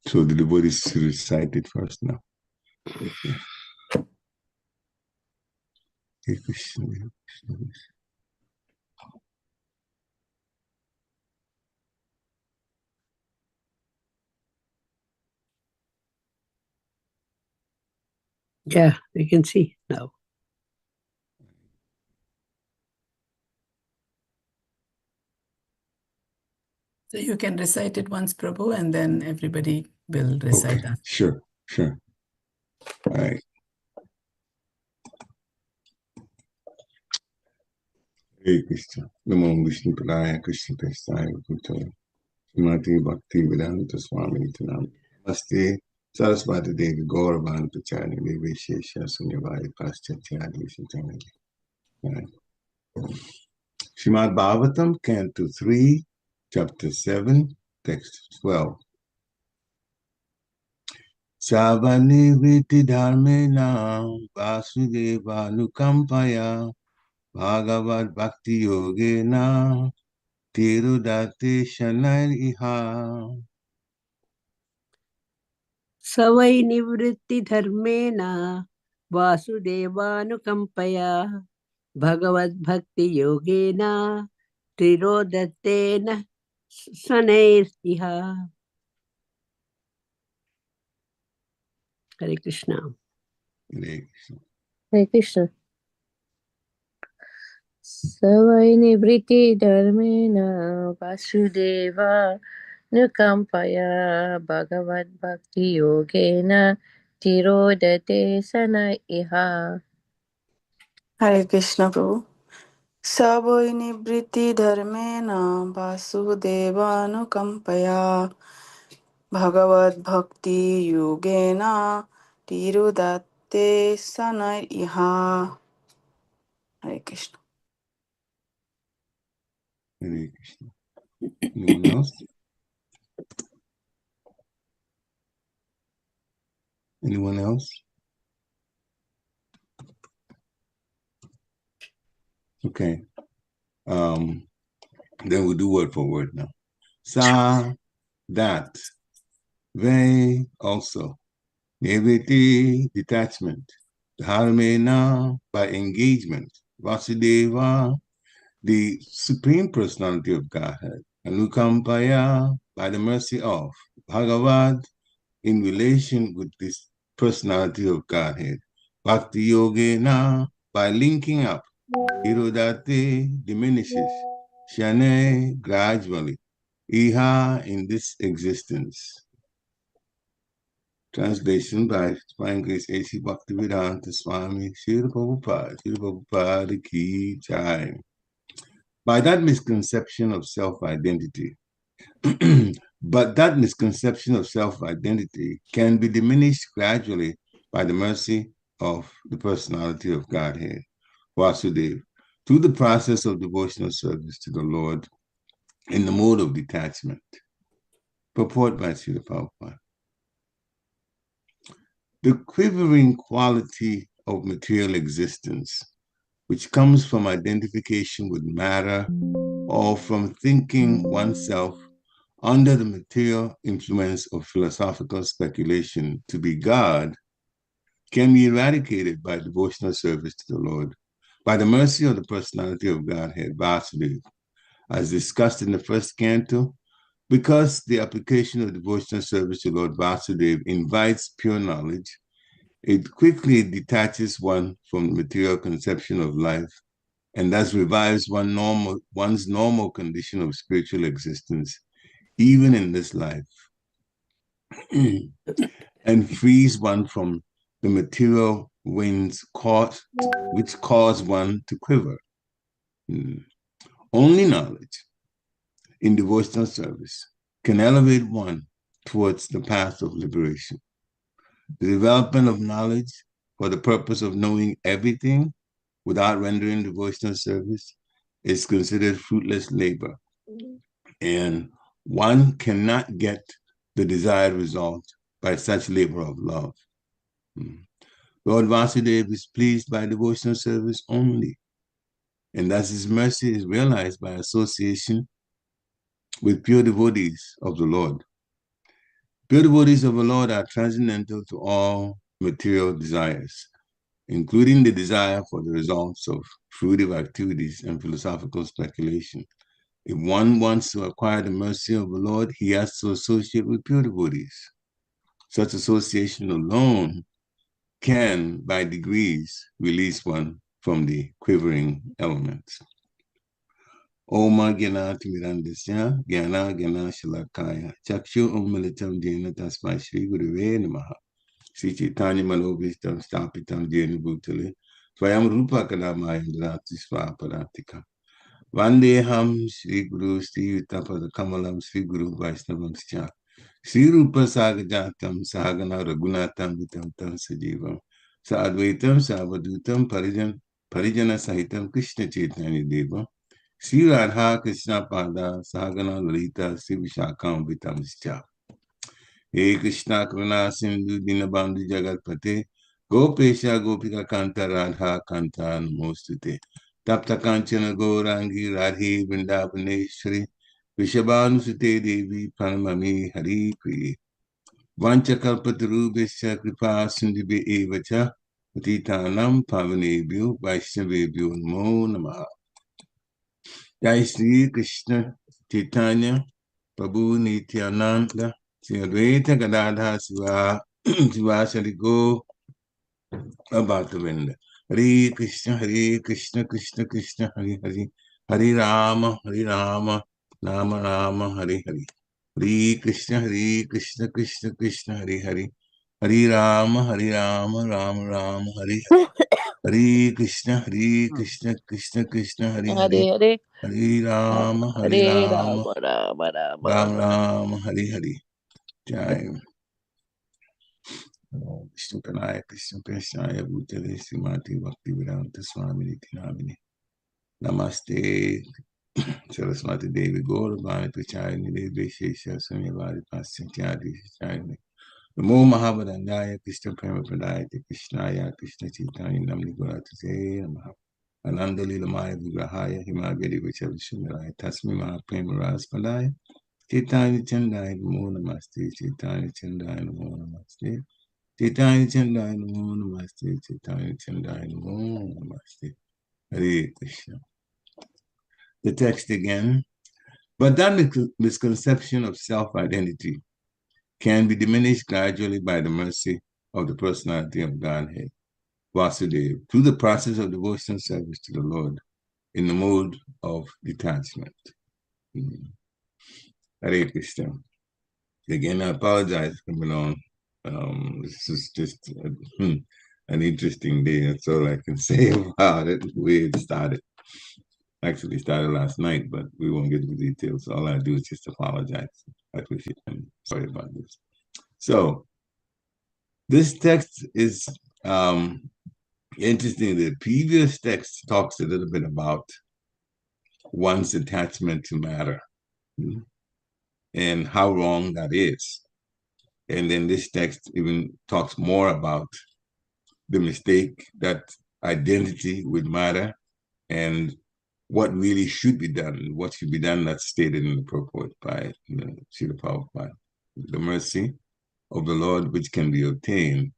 So the devotees should recite it first now. Okay. Hare Krishna, Hare Krishna. Yeah, we can see now. So you can recite it once, Prabhu, and then everybody will recite that. Sure. All right. Hare Krishna. Namo Vishnu Padaya Krishna Prestaya Bhutaya. Srimati Bhakti Vedanta Swami Tanam. Namaste. Saraswati Devi Gauravan Pachani Devi Shesha Sunyavadi Paschatya Sutani. Srimad Bhagavatam, Canto 3, Chapter 7, Text 12. Savaniviti dharmena vasudeva nukampaya bhagavad bhakti yogena tirudate shanair iha. Savai nivritti dharmena vasudevanukampaya bhagavad bhakti yogena trirodatena sanair iha. Hare Krishna. Hare Krishna. Savai nivriti dharmena vasudeva nukampaya bhagavad bhakti yogena tirodate sana iha. Hare Krishna Prabhu. Savoi nibriti dharmena vasudevanukampaya bhagavad bhakti yogena tirudatte sanai iha. Hare Krishna. Hare Krishna. Anyone else? Anyone else? Okay. Then we'll do word for word now. Sa, that. Ve, also. Niviti, detachment. Dharmena, by engagement. Vasudeva, the Supreme Personality of Godhead. Anukampaya, by the mercy of. Bhagavad, in relation with this personality of Godhead. Bhakti Yogena, by linking up. Irodate, diminishes. Shane, gradually. Iha, in this existence. Translation by Divine Grace HG Bhaktivedanta Swami Srila Prabhupada Ki Jai. By that misconception of self-identity, but that misconception of self-identity can be diminished gradually by the mercy of the personality of Godhead, Vasudev, through the process of devotional service to the Lord in the mode of detachment. Purport by Srila Prabhupada. The quivering quality of material existence, which comes from identification with matter or from thinking oneself under the material influence of philosophical speculation to be God, can be eradicated by devotional service to the Lord, by the mercy of the personality of Godhead, Vasudev, as discussed in the first canto. Because the application of devotional service to Lord Vasudev invites pure knowledge, it quickly detaches one from the material conception of life and thus revives one's normal condition of spiritual existence, even in this life, and frees one from the material winds which cause one to quiver. Only knowledge in devotional service can elevate one towards the path of liberation. The development of knowledge for the purpose of knowing everything without rendering devotional service is considered fruitless labor, and one cannot get the desired result by such labor of love. Lord Vasudeva is pleased by devotional service only, and thus his mercy is realized by association with pure devotees of the Lord. Pure devotees of the Lord are transcendental to all material desires, including the desire for the results of fruitive activities and philosophical speculation. If one wants to acquire the mercy of the Lord, he has to associate with pure devotees. Such association alone can, by degrees, release one from the quivering elements. Oma Gyana Timirandasya, Gyana Gyana Shalakaya, Chakshu Umilitam Dina Tasmai Shri Guruve Namaha, Sri Chaitanya Manobhistam Stapitam Dina Bhutale, Swayam Rupa Kadamayandranati Swaparatika. Vandeham Sri Guru Sri Utapada Kamalam Sri Guru Vaishnavam Scha, Sri Rupa Sagajatam Sahagana Raghunatam Vitam Tam Sajivam, Sadvaitam Savadutam Parijana Sahitam Krishna Chaitanya Deva, Sri Radha Krishna Pada Sahagana Lalita Sri Vishakam Vitamscha. He Krishna Karuna Sindhu Dinabandhu Jagatpate Gopesha Gopika Kanta Radha Kanta Namostute Tapta Kanchana Gourangi Radhi Vrindavaneshwari Vishabhanusute Devi Pranamami Hari Priye Vancha Kalpatarubhesha Kripa Sindhubhe Evacha Patitanam Pavanebhyo Vaishnavebhyo Namo Namaha. Jai Sri Krishna Chaitanya Prabhu Nityananda Sri Advaita Gadadha Sivasari Go Abhaktavinda. Hare Krishna, Krishna Krishna, Hare Hare, Hare Rama, Rama Rama, Hare Hare. Hare Krishna, Krishna Krishna, Hare Hare, Hare Rama, Rama Rama, Hare Hare. Hare Krishna, Krishna Krishna, Hare Hare, Hare Hare, Hare Rama, Hare Rama, Rama Rama, Rama Rama, Hare Hare. Jai. Vishnu Kanaya Krishna Prashnaya Bhutale Srimati Bhakti Vedanta Swami Niti Namini. Namaste Saraswati Devi Gauravani Prachayani Devi Shesha Samyavari Pasyanthyadi Shachayani. Namo Mahabharandaya Krishna Prema Pradayate Krishnaya Krishna Chaitanya Namni Gauratase Namaha. Ananda Lilamaya Vigrahaya Himagiri Vichavishumaraya Tasmi Mahaprema Raspadaya Chaitanya Chandaya Namo Namaste Chaitanya Chandaya Namo Namaste Chaitanya Chandaya Namo Namaste Chaitanya Chandaya Namo Namaste. Hare Krishna. The text again. But that misconception of self-identity can be diminished gradually by the mercy of the personality of Godhead, Vasudeva, through the process of devotional service to the Lord in the mode of detachment. Hare Krishna. Again, I apologize for coming on. This is just an interesting day. That's all I can say about it, the way it started. Actually started last night, but we won't get into details. All I do is just apologize. I appreciate it. I'm sorry about this. So this text is interesting. The previous text talks a little bit about one's attachment to matter and how wrong that is. And then this text even talks more about the mistake that identity with matter and what really should be done, what should be done that's stated in the purport by Srila Prabhupada. The mercy of the Lord which can be obtained,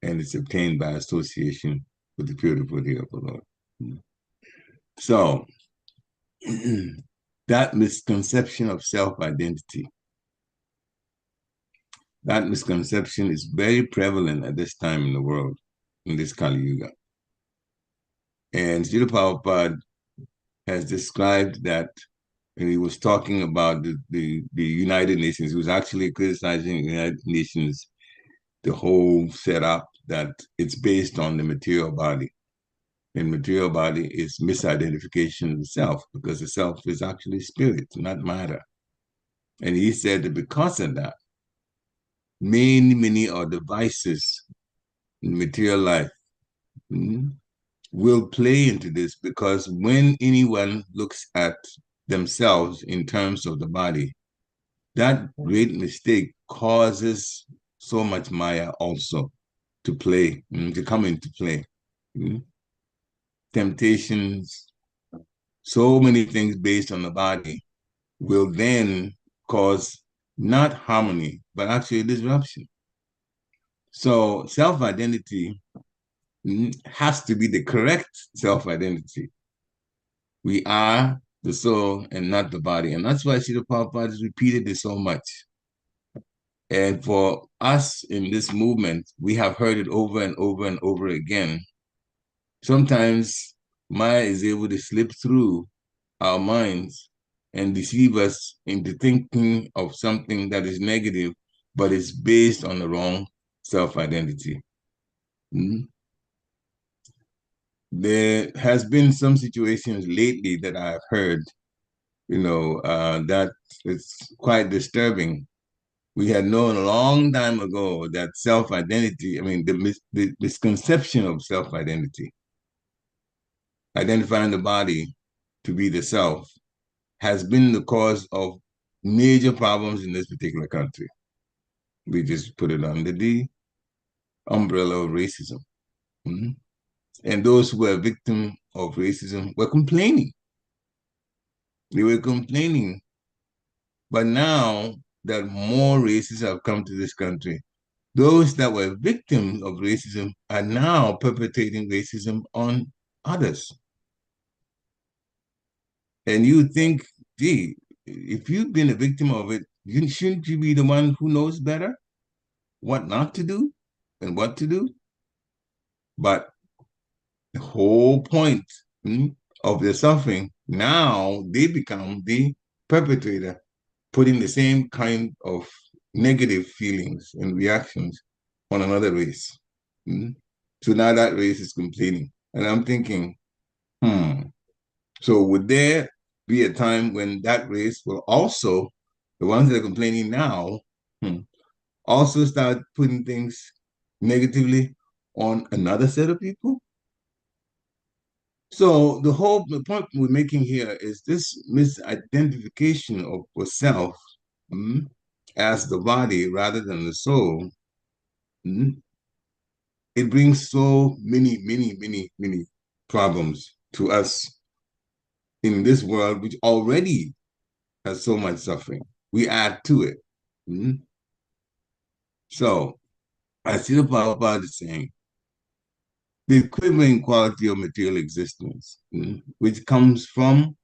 and it's obtained by association with the pure devotee of the Lord. So that misconception of self-identity, that misconception is very prevalent at this time in the world, in this Kali Yuga. And Srila Prabhupada has described that, and he was talking about the United Nations. He was actually criticizing the United Nations, the whole setup that it's based on the material body. And material body is misidentification of the self, because the self is actually spirit, not matter. And he said that because of that, many are devices in material life will play into this, because when anyone looks at themselves in terms of the body, that great mistake causes so much Maya also to play, to come into play. Temptations, so many things based on the body will then cause not harmony, but actually disruption. So self-identity has to be the correct self-identity. We are the soul and not the body. And that's why Srila Prabhupada has repeated this so much. And for us in this movement, we have heard it over and over and over again. Sometimes Maya is able to slip through our minds and deceive us into thinking of something that is negative, but is based on the wrong self-identity. There has been some situations lately that I've heard, that it's quite disturbing. We had known a long time ago that self-identity, the misconception of self-identity, identifying the body to be the self, has been the cause of major problems in this particular country. We just put it under the umbrella of racism. And those who were victims of racism were complaining. They were complaining. But now that more racists have come to this country, those that were victims of racism are now perpetrating racism on others. And you think, gee, if you've been a victim of it, shouldn't you be the one who knows better what not to do and what to do? But the whole point of the suffering, now they become the perpetrator, putting the same kind of negative feelings and reactions on another race. So now that race is complaining. And I'm thinking, so would there be a time when that race will also, the ones that are complaining now, also start putting things negatively on another set of people? So the point we're making here is this misidentification of self as the body rather than the soul. It brings so many problems to us in this world, which already has so much suffering. We add to it. So, as Srila Prabhupada is saying, the equivalent quality of material existence, which comes from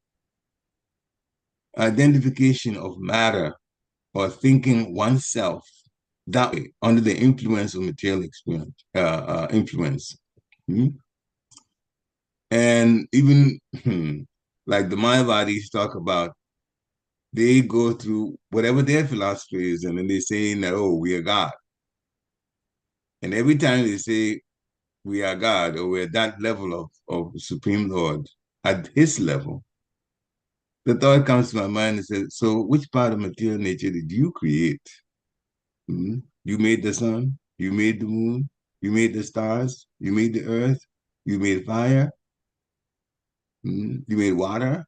identification of matter or thinking oneself that way under the influence of material experience, influence. And even like the Mayavadis talk about, they go through whatever their philosophy is, and then they say that, oh, we are God. And every time they say we are God, or we're at that level of Supreme Lord, at his level, the thought comes to my mind and says, so which part of material nature did you create? You made the sun, you made the moon, you made the stars, you made the earth, you made fire, you made water.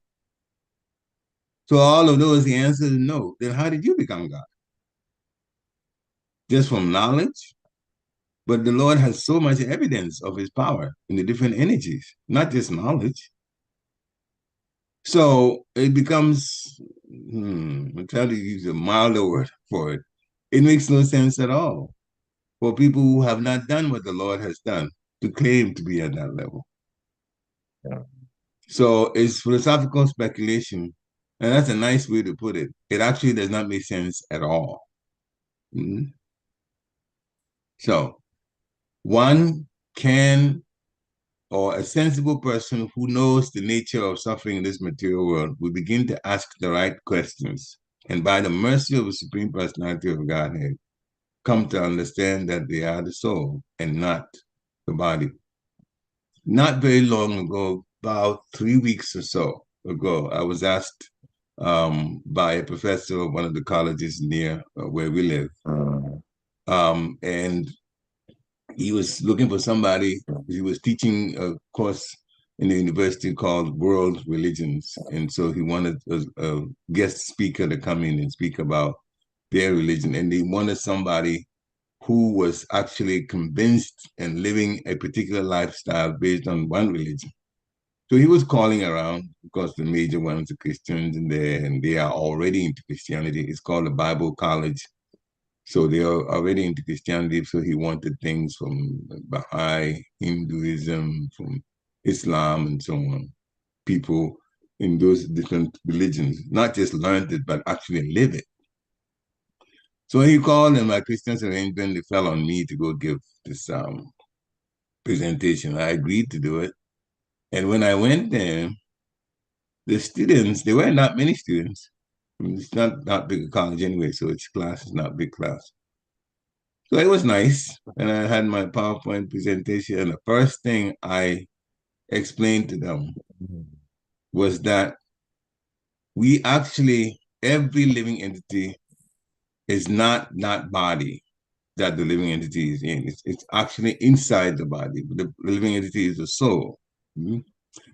So all of those, the answer is no. Then how did you become God? Just from knowledge? But the Lord has so much evidence of his power in the different energies, not just knowledge. So it becomes, I'm trying to use a milder word for it. It makes no sense at all for people who have not done what the Lord has done to claim to be at that level. Yeah. So it's philosophical speculation, and that's a nice way to put it. It actually does not make sense at all. So one can, or a sensible person who knows the nature of suffering in this material world, will begin to ask the right questions. And by the mercy of the Supreme Personality of Godhead, come to understand that they are the soul and not the body. Not very long ago, about 3 weeks or so ago, I was asked by a professor of one of the colleges near where we live. And he was looking for somebody. He was teaching a course in the university called World Religions. And so he wanted a guest speaker to come in and speak about their religion. And they wanted somebody who was actually convinced and living a particular lifestyle based on one religion. So he was calling around because the major ones are Christians in there, and they are already into Christianity. It's called the Bible College. So they are already into Christianity. So he wanted things from Baha'i, Hinduism, from Islam, and so on. People in those different religions, not just learned it, but actually live it. So he called, and my Christians arrangement, it fell on me to go give this presentation. I agreed to do it. And when I went there, the students, there weren't that many students. I mean, it's not big a college anyway, so its class is not big class. So it was nice. And I had my PowerPoint presentation. And the first thing I explained to them was that we actually, every living entity is not body that the living entity is in. It's actually inside the body. The living entity is the soul. Mm-hmm.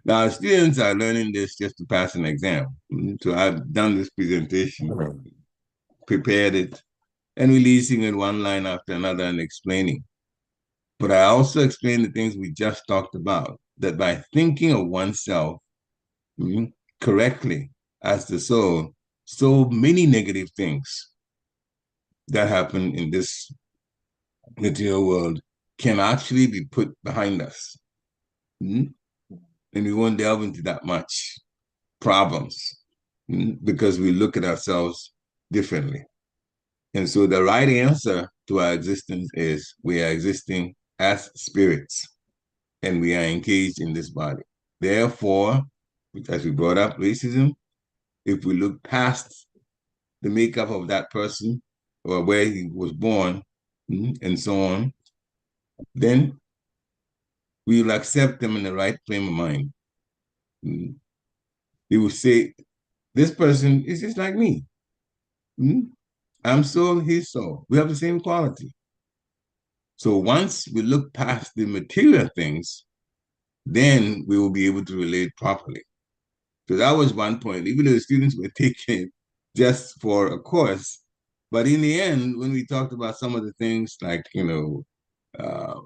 Now, students are learning this just to pass an exam. Mm-hmm. So I've done this presentation, prepared it, and releasing it one line after another and explaining. But I also explained the things we just talked about, that by thinking of oneself correctly as the soul, so many negative things that happen in this material world can actually be put behind us. And we won't delve into that much problems because we look at ourselves differently. And so the right answer to our existence is we are existing as spirits and we are engaged in this body. Therefore, as we brought up racism, if we look past the makeup of that person or where he was born and so on, then we will accept them in the right frame of mind. They will say, this person is just like me. I'm soul, he's soul. We have the same quality. So once we look past the material things, then we will be able to relate properly. So that was one point, even though the students were taking it just for a course. But in the end, when we talked about some of the things like,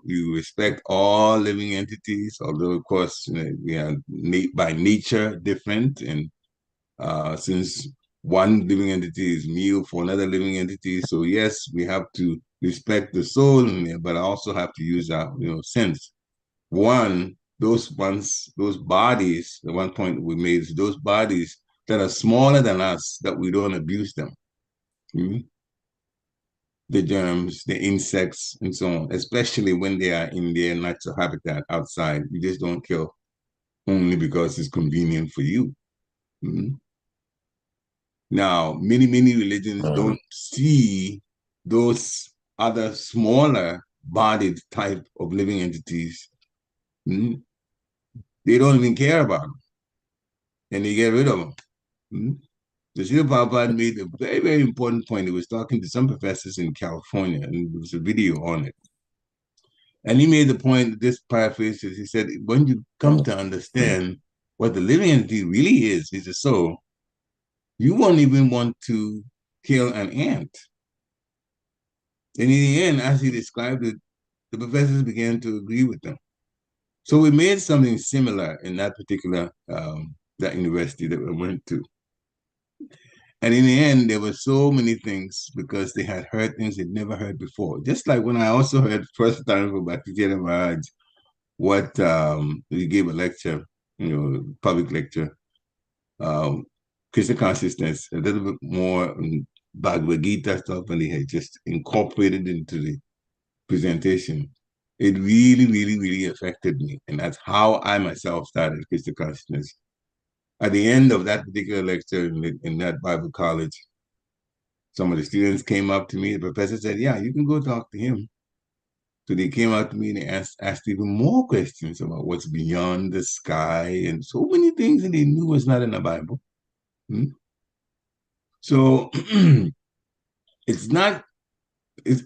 we respect all living entities, although of course we are by nature different. And since one living entity is meal for another living entity, so yes, we have to respect the soul in there, but I also have to use our sense. Those bodies, the one point we made is those bodies that are smaller than us, that we don't abuse them. The germs, the insects, and so on, especially when they are in their natural habitat outside. You just don't kill only because it's convenient for you. Now, many religions don't see those other smaller bodied type of living entities. They don't even care about them, and they get rid of them. The Srila Prabhupada made a very, very important point. He was talking to some professors in California, and there was a video on it. And he made the point, this paraphrase, he said, when you come to understand what the living entity really is a soul, you won't even want to kill an ant. And in the end, as he described it, the professors began to agree with them. So we made something similar in that particular, that university that we went to. And in the end, there were so many things because they had heard things they'd never heard before. Just like when I also heard first time from Bhakti Maharaj, what he gave a lecture, public lecture, Krishna consciousness, a little bit more Bhagavad Gita stuff, and he had just incorporated into the presentation. It really, really, really affected me. And that's how I myself started Krishna consciousness. At the end of that particular lecture in that Bible college, some of the students came up to me. The professor said, yeah, you can go talk to him. So they came up to me and they asked even more questions about what's beyond the sky and so many things that they knew was not in the Bible. So it's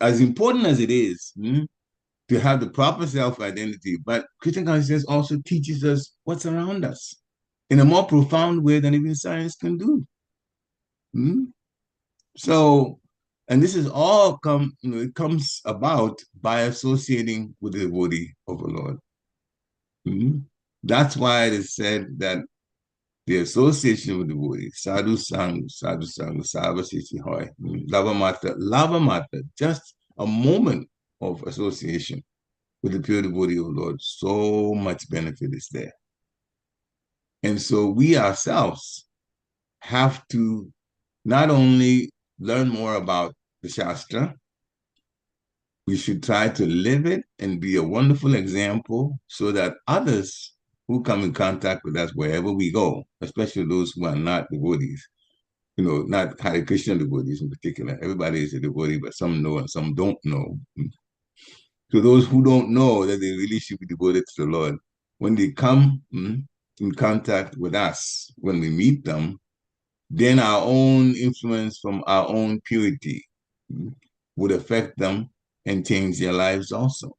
as important as it is to have the proper self-identity, but Christian consciousness also teaches us what's around us in a more profound way than even science can do. So, and this is all it comes about by associating with the devotee of the Lord. That's why it is said that the association with devotees, sadhu sang, sarvasiti hoy, lava mata, just a moment of association with the pure devotee of the Lord, so much benefit is there. And so we ourselves have to not only learn more about the Shastra, we should try to live it and be a wonderful example so that others who come in contact with us wherever we go, especially those who are not devotees, not Hare Krishna devotees in particular. Everybody is a devotee, but some know and some don't know. To those who don't know that they really should be devoted to the Lord, when they come in contact with us, when we meet them, then our own influence from our own purity would affect them and change their lives also.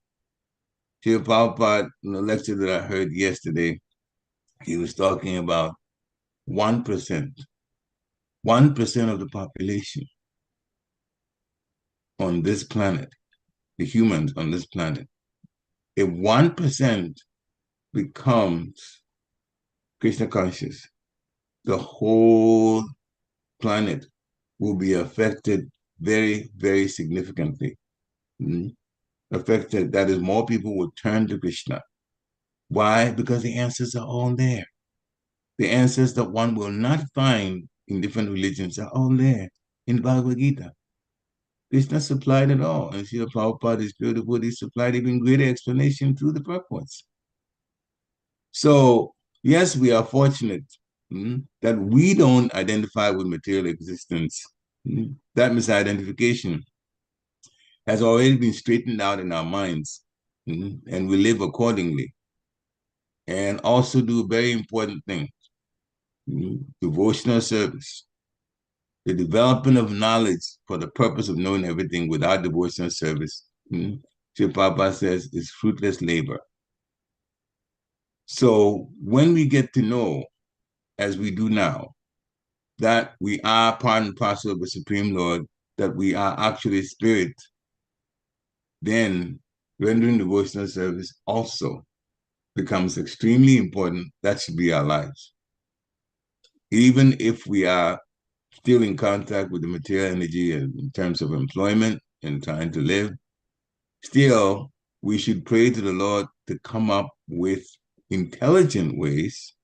Srila Prabhupada, in the lecture that I heard yesterday, he was talking about 1%, 1% of the population on this planet, the humans on this planet. If 1% becomes Krishna conscious, the whole planet will be affected very, very significantly. Affected, that is, more people will turn to Krishna. Why? Because the answers are all there. The answers that one will not find in different religions are all there in Bhagavad Gita. Krishna supplied it all, and Srila Prabhupada is beautiful. He supplied even greater explanation through the purports. So, yes, we are fortunate that we don't identify with material existence. That misidentification has already been straightened out in our minds, and we live accordingly. And also do very important things, devotional service. The development of knowledge for the purpose of knowing everything without devotional service, Srila Prabhupada says, is fruitless labor. So when we get to know, as we do now, that we are part and parcel of the Supreme Lord, that we are actually spirit, then rendering devotional service also becomes extremely important. That should be our lives. Even if we are still in contact with the material energy in terms of employment and trying to live, still, we should pray to the Lord to come up with intelligent ways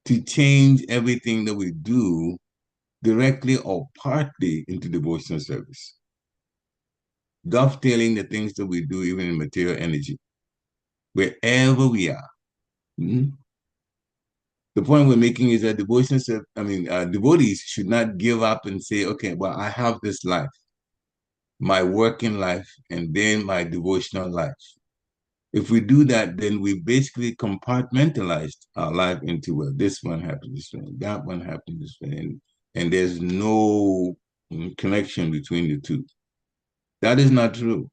to change everything that we do directly or partly into devotional service. Dovetailing the things that we do even in material energy, wherever we are. The point we're making is that devotees should not give up and say, okay, well, I have this life, my working life, and then my devotional life. If we do that, then we basically compartmentalized our life into, well, this one happened this way, that one happened this way, and there's no connection between the two. That is not true.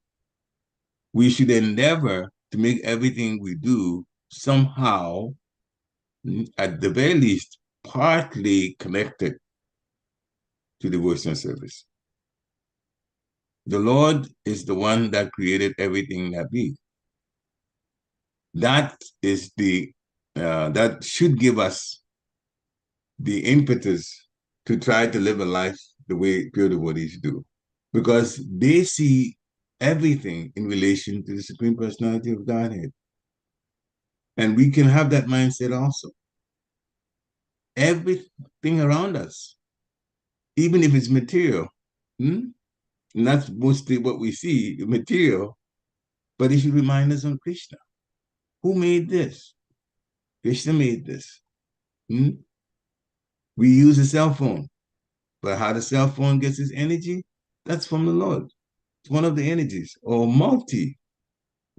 We should endeavor to make everything we do somehow, at the very least, partly connected to devotional service. The Lord is the one that created everything that be. That is that should give us the impetus to try to live a life the way pure devotees do, because they see everything in relation to the Supreme Personality of Godhead. And we can have that mindset also. Everything around us, even if it's material, and that's mostly what we see, material, but it should remind us of Krishna. Who made this? Krishna made this. We use a cell phone, but how the cell phone gets its energy, that's from the Lord. It's one of the energies, or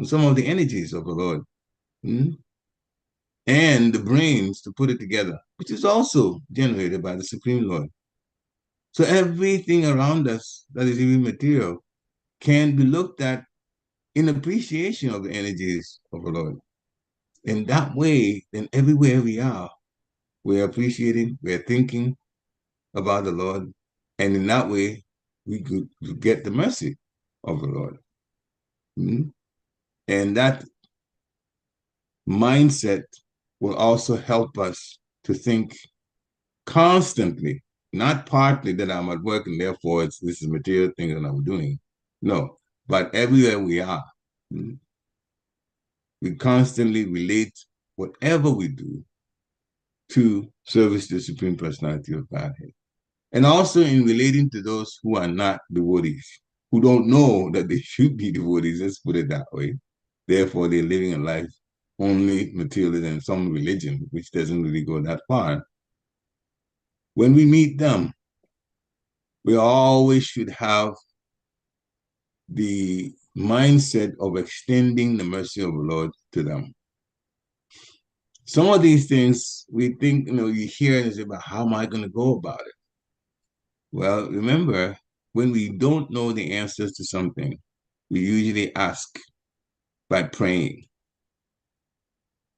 some of the energies of the Lord. And the brains to put it together, which is also generated by the Supreme Lord. So everything around us that is even material can be looked at in appreciation of the energies of the Lord. In that way, then everywhere we are, we're appreciating, we're thinking about the Lord, and in that way, we could get the mercy of the Lord. And that mindset will also help us to think constantly, not partly that I'm at work and therefore this is a material thing that I'm doing. No, but everywhere we are, we constantly relate whatever we do to service to the Supreme Personality of Godhead. And also in relating to those who are not devotees, who don't know that they should be devotees, let's put it that way. Therefore, they're living a life only material in some religion, which doesn't really go that far. When we meet them, we always should have the mindset of extending the mercy of the Lord to them. Some of these things we think, you hear and say, but how am I going to go about it? Well, remember, when we don't know the answers to something, we usually ask by praying.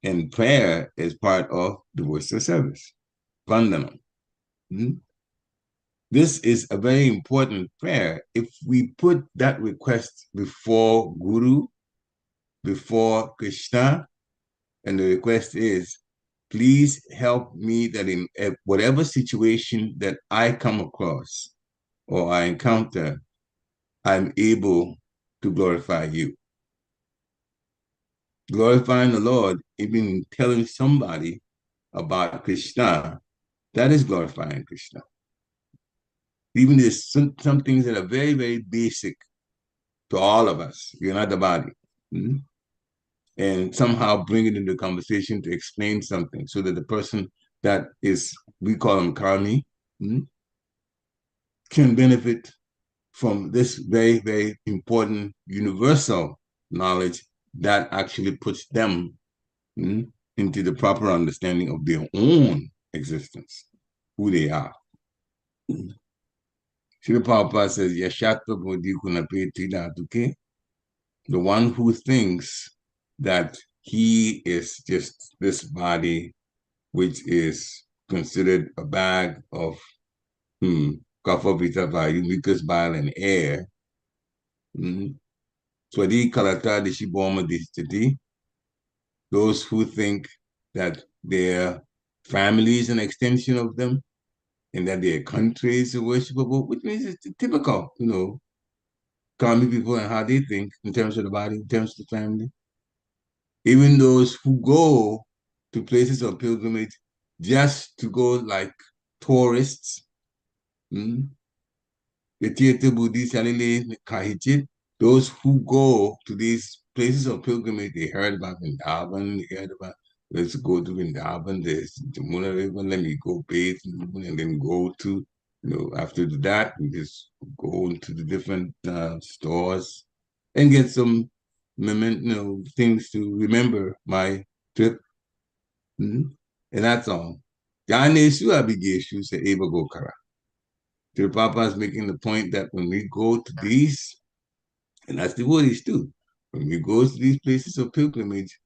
And prayer is part of devotional service. Vandana. This is a very important prayer. If we put that request before Guru, before Krishna, and the request is, please help me that in whatever situation that I come across or I encounter, I'm able to glorify you. Glorifying the Lord, even telling somebody about Krishna, that is glorifying Krishna. Even there's some things that are very, very basic to all of us. You're not the body. And somehow bring it into the conversation to explain something so that the person that is, we call them karmi, can benefit from this very, very important universal knowledge that actually puts them into the proper understanding of their own existence, who they are. Srila Prabhupada says, Yashatva Bodhi Kunape Tridatuke, the one who thinks that he is just this body, which is considered a bag of kapha, vita, vayu, mucus, bile, and air. Swadi Kalata Dishiboma Dishtiti, those who think that their family is an extension of them and that their country is worshipable, which means it's typical, Kami people and how they think in terms of the body, in terms of the family. Even those who go to places of pilgrimage just to go like tourists, those who go to these places of pilgrimage, they heard about Vrindavan, they heard about, let's go to Vrindavan, there's Jamuna River, let me go bathe, and then go to, after that, we just go into the different stores and get some things to remember my trip. And that's all. Ganeshu Abigeshu say Eva Gokara. The Papa is making the point that when we go to these, and that's devotees too, when we go to these places of pilgrimage,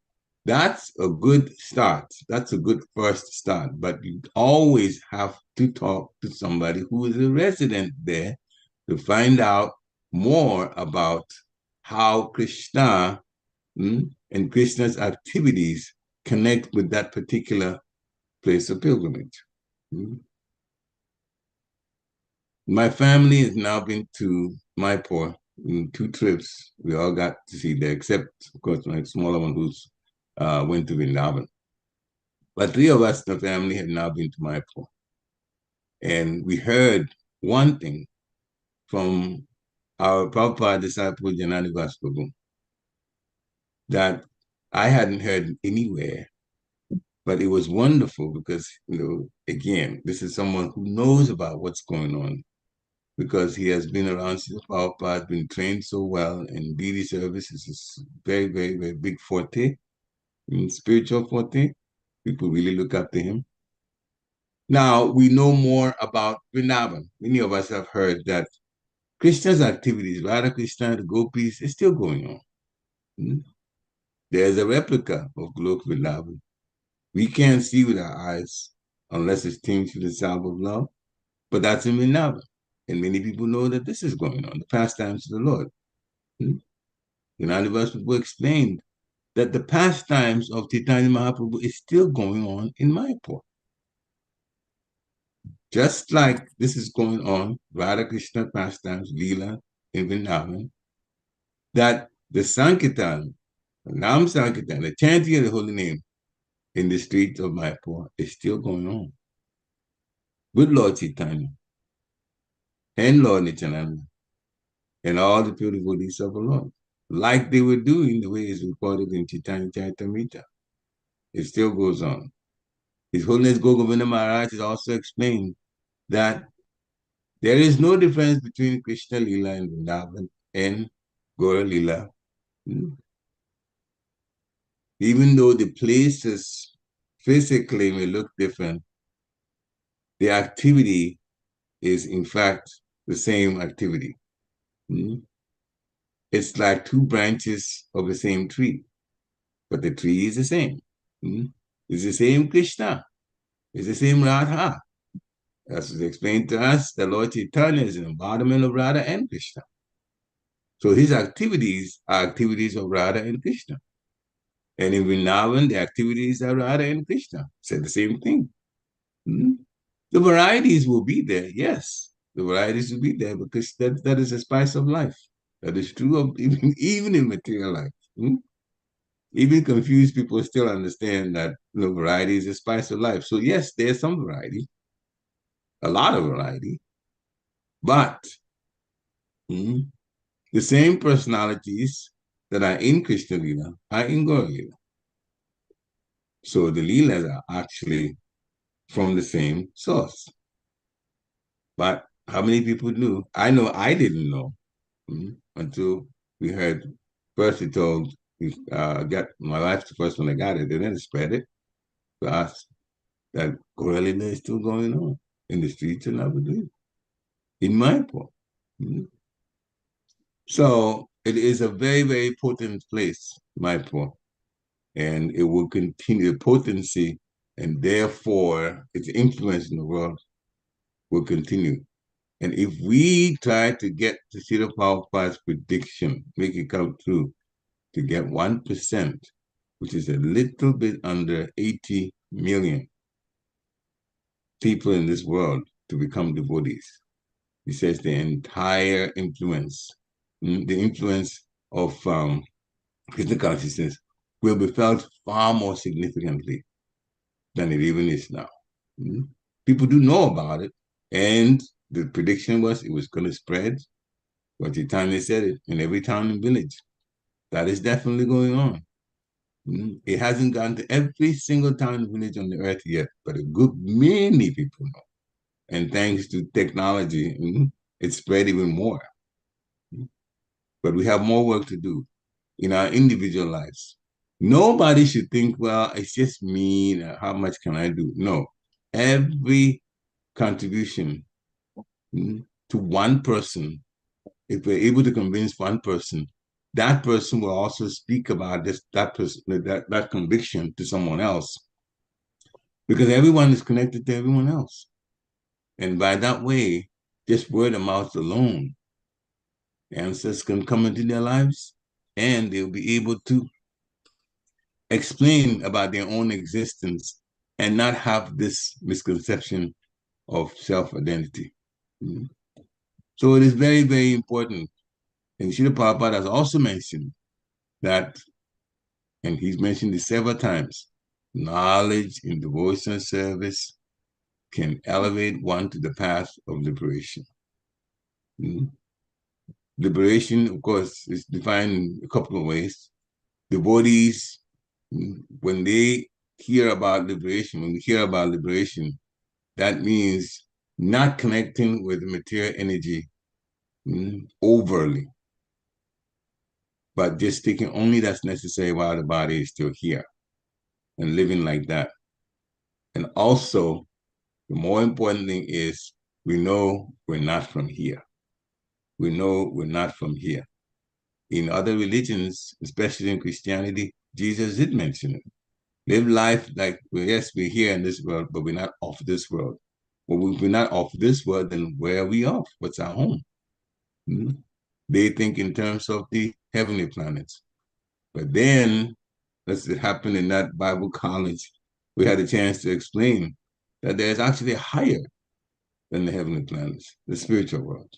that's a good start. That's a good first start. But you always have to talk to somebody who is a resident there to find out more about how Krishna and Krishna's activities connect with that particular place of pilgrimage. My family has now been to Mayapur in 2 trips. We all got to see there, except, of course, my smaller one who's went to Vrindavan. But 3 of us in the family had now been to Mayapur. And we heard one thing from our Prabhupada disciple, Janani Vasprabhu, that I hadn't heard anywhere. But it was wonderful because, again, this is someone who knows about what's going on because he has been around since Prabhupada, been trained so well, and deity service is a very, very, very big forte, spiritual forte. People really look up to him. Now, we know more about Vrindavan. Many of us have heard that Krishna's activities, Radha Krishna, the gopis, is still going on. There's a replica of Golok Vrindavan. We can't see with our eyes unless it's tinged through the salve of love, but that's in Vrindavan. And many people know that this is going on, the pastimes of the Lord. The Nandivas people explained that the pastimes of Chaitanya Mahaprabhu is still going on in Mayapur. Just like this is going on, Radha Krishna pastimes, Leela in Vrindavan, that the Sankirtan, Nam Sankirtan, the chanting of the holy name in the streets of Mayapur is still going on with Lord Chaitanya and Lord Nityananda and all the pure devotees of the Lord, like they were doing the way it's recorded in Chaitanya Charitamrita. It still goes on. His Holiness Govinda Maharaj has also explained that there is no difference between Krishna Lila and Vrindavan and Gaura Lila. Even though the places physically may look different, the activity is in fact the same activity. It's like two branches of the same tree, but the tree is the same. It's the same Krishna. It's the same Radha. As was explained to us, the Lord Chaitanya is an embodiment of Radha and Krishna. So his activities are activities of Radha and Krishna. And in Vrindavan, the activities are Radha and Krishna. Said the same thing. The varieties will be there, yes. The varieties will be there because that is a spice of life. That is true of even in material life. Even confused people still understand that variety is a spice of life. So yes, there's some variety, a lot of variety, but the same personalities that are in Krishna Lila are in Gaura Lila. So the Leelas are actually from the same source. But how many people knew? I know I didn't know until we heard. First, he told got my wife the first one that got it, and then it spread it to us that Gaura Lila is still going on in the streets of Navadvip, in Mayapur. So it is a very, very potent place, Mayapur, and it will continue. The potency and therefore its influence in the world will continue. And if we try to get to Srila Prabhupada's prediction, make it come true, to get 1%, which is a little bit under 80 million people in this world to become devotees. He says the entire influence, the influence of Krishna consciousness will be felt far more significantly than it even is now. People do know about it, and the prediction was it was going to spread. But the time they said it, in every town and village, that is definitely going on. It hasn't gotten to every single town and village on the earth yet, but a good many people know. And thanks to technology, it's spread even more. But we have more work to do in our individual lives. Nobody should think, well, it's just me. How much can I do? No. Every contribution to one person, if we're able to convince one person, that person will also speak about that conviction to someone else, because everyone is connected to everyone else. And by that way, just word of mouth alone, ancestors can come into their lives and they'll be able to explain about their own existence and not have this misconception of self-identity. So it is very, very important. And Srila Prabhupada has also mentioned that, and he's mentioned it several times, knowledge in devotional service can elevate one to the path of liberation. Liberation, of course, is defined in a couple of ways. Devotees, when they hear about liberation, when we hear about liberation, that means not connecting with the material energy overly, but just taking only that's necessary while the body is still here and living like that. And also, the more important thing is we know we're not from here. We know we're not from here. In other religions, especially in Christianity, Jesus did mention it. Live life like, well, yes, we're here in this world, but we're not of this world. Well, if we're not of this world, then where are we off? What's our home? They think in terms of the heavenly planets. But then That's it happened in that Bible college. We had a chance to explain that there's actually higher than the heavenly planets, the spiritual world.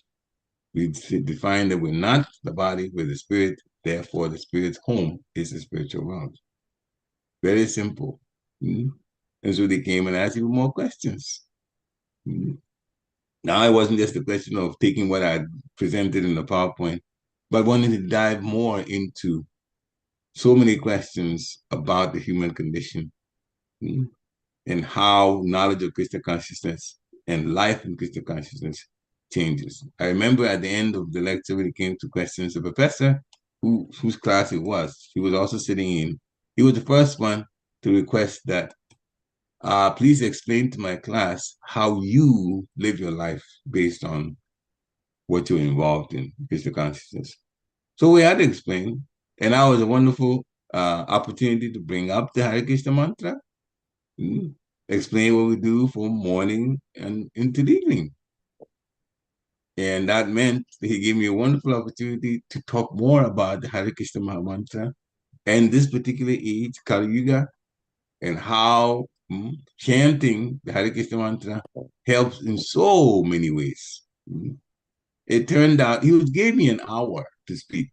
We define that we're not the body, we're the spirit. Therefore, the spirit's home is the spiritual world. Very simple. Mm-hmm. And so they came and asked even more questions. Mm-hmm. Now, it wasn't just a question of taking what I presented in the PowerPoint, but wanting to dive more into so many questions about the human condition, and how knowledge of Krishna consciousness and life in Krishna consciousness changes. I remember at the end of the lecture when it came to questions, the professor whose class it was, he was also sitting in. He was the first one to request that, please explain to my class how you live your life based on what you're involved in, Krishna consciousness. So we had to explain, and that was a wonderful opportunity to bring up the Hare Krishna mantra, explain what we do from morning and into the evening. And that meant he gave me a wonderful opportunity to talk more about the Hare Krishna mantra and this particular age, Kali Yuga, and how chanting the Hare Krishna mantra helps in so many ways. It turned out he gave me an hour to speak.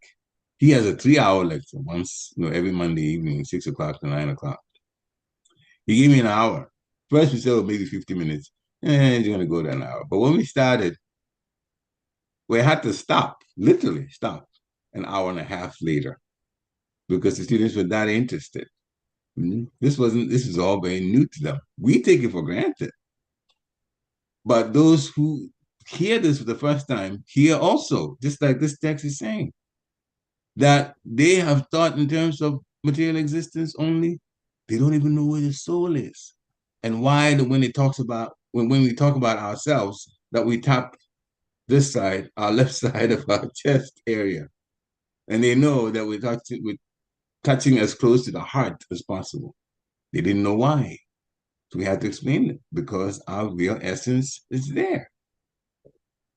He has a 3-hour lecture once, every Monday evening, 6 o'clock to 9 o'clock. He gave me an hour. First we said, oh, maybe 50 minutes. It's going to go to an hour. But when we started, we had to stop, literally stop, an hour and a half later because the students were that interested. This is all very new to them. We take it for granted. But those who hear this for the first time hear also, just like this text is saying, that they have thought in terms of material existence only. They don't even know where the soul is. And why when we talk about ourselves, that we tap this side, our left side of our chest area. And they know that we're touching as close to the heart as possible. They didn't know why. So we had to explain it, because our real essence is there.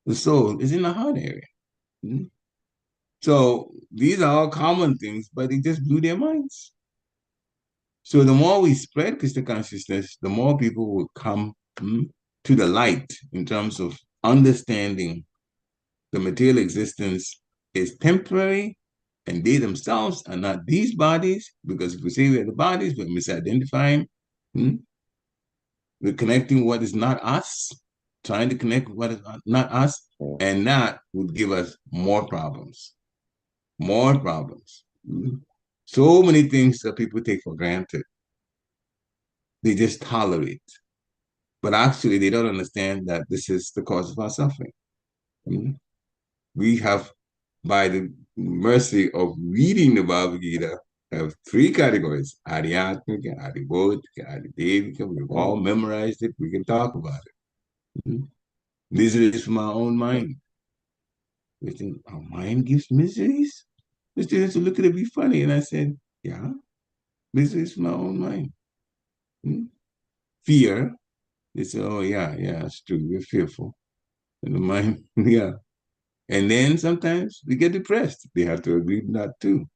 The soul is in the heart area. So these are all common things, but it just blew their minds. So the more we spread Krishna consciousness, the more people will come to the light in terms of understanding the material existence is temporary, and they themselves are not these bodies, because if we say we're the bodies, we're misidentifying. We're connecting what is not us, trying to connect what is not us, and that would give us more problems. More problems. So many things that people take for granted. They just tolerate. But actually, they don't understand that this is the cause of our suffering. We have, by the mercy of reading the Bhagavad Gita, have 3 categories: Adhyatmika, Adhibodhika, Adhidevika. We've all memorized it. We can talk about it. Miseries from our own mind. We think our mind gives miseries? The students would look at it and be funny. And I said, yeah, miseries from our own mind. Fear. They say, oh, yeah, it's true. We're fearful. And the mind, yeah. And then sometimes we get depressed. They have to agree with that too.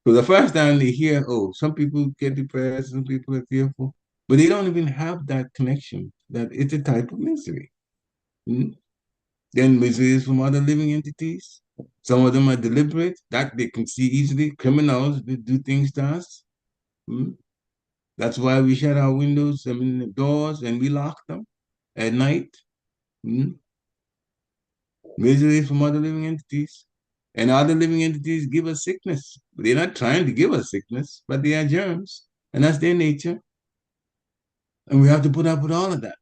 So the first time they hear, oh, some people get depressed, some people are fearful, but they don't even have that connection, that it's a type of misery. Then misery is from other living entities. Some of them are deliberate, that they can see easily. Criminals, they do things to us. That's why we shut our windows, the doors, and we lock them at night. Misery from other living entities. And other living entities give us sickness. They're not trying to give us sickness, but they are germs. And that's their nature. And we have to put up with all of that.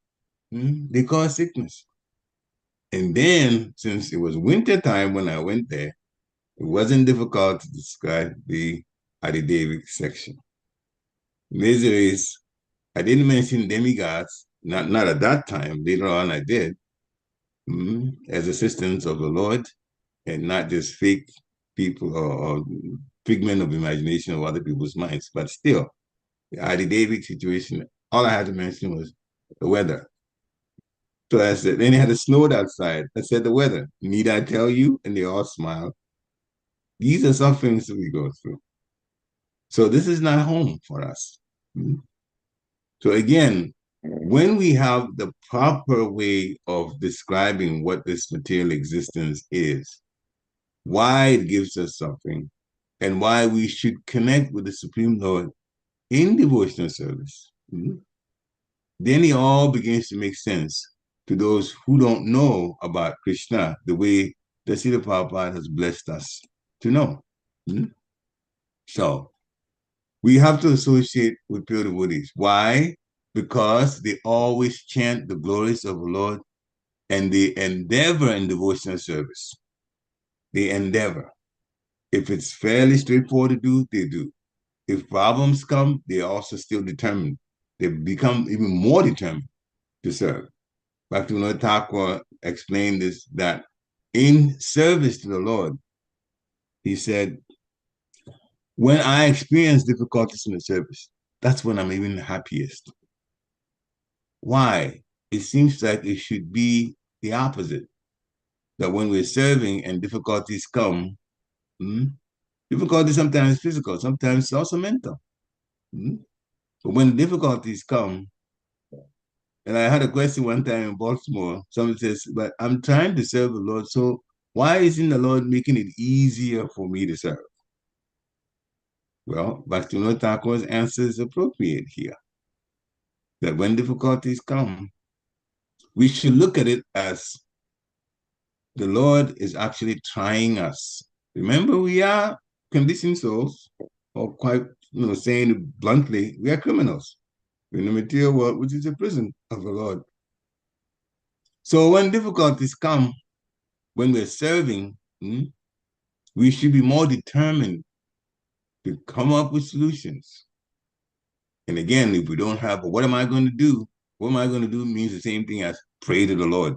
They cause sickness. And then, since it was winter time when I went there, it wasn't difficult to describe the Adidevic section. Miseries, I didn't mention demigods, not at that time. Later on I did, as assistants of the Lord, and not just fake people or figment of imagination of other people's minds. But still, the Adidevic situation, all I had to mention was the weather. So I said, then it had snowed outside. I said, the weather, need I tell you? And they all smiled. These are some things that we go through. So this is not home for us. So again, when we have the proper way of describing what this material existence is, why it gives us suffering, and why we should connect with the Supreme Lord in devotional service, then it all begins to make sense to those who don't know about Krishna the way the Srila Prabhupada has blessed us to know. So we have to associate with pure devotees. Why? Because they always chant the glories of the Lord and they endeavor in devotional service. They endeavor. If it's fairly straightforward to do, they do. If problems come, they're also still determined. They become even more determined to serve. Bhaktivinoda Thakur explained this, that in service to the Lord, he said, when I experience difficulties in the service, that's when I'm even happiest. Why? It seems like it should be the opposite. That when we're serving and difficulties come, difficulties sometimes physical, sometimes also mental. But when difficulties come, and I had a question one time in Baltimore, someone says, but I'm trying to serve the Lord, so why isn't the Lord making it easier for me to serve? Well, Bhaktivinoda Thakur's answer is appropriate here. That when difficulties come, we should look at it as the Lord is actually trying us. Remember, we are conditioned souls, or quite, saying it bluntly, we are criminals in the material world, which is a prison of the Lord. So when difficulties come, when we're serving, we should be more determined to come up with solutions. And again, if we don't have, what am I going to do? What am I going to do means the same thing as pray to the Lord.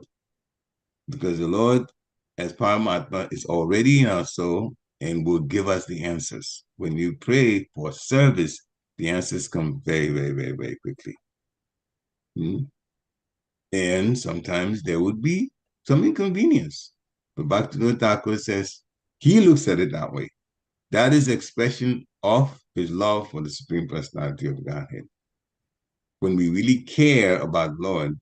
Because the Lord, as Paramatma, is already in our soul and will give us the answers. When you pray for service, the answers come very, very, very, very quickly. And sometimes there would be some inconvenience. But Bhaktivinoda Thakur says he looks at it that way. That is expression of his love for the Supreme Personality of Godhead. When we really care about Lord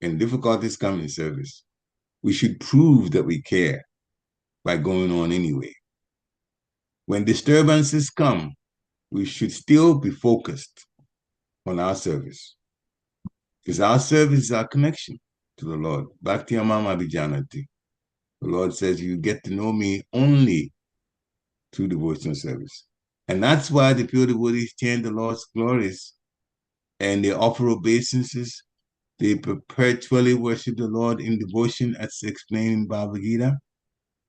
and difficulties come in service, we should prove that we care by going on anyway. When disturbances come, we should still be focused on our service. Because our service is our connection to the Lord. Bhakti Amam Abhijanati. The Lord says you get to know me only through devotional service. And that's why the pure devotees chant the Lord's glories and they offer obeisances. They perpetually worship the Lord in devotion, as explained in Bhagavad Gita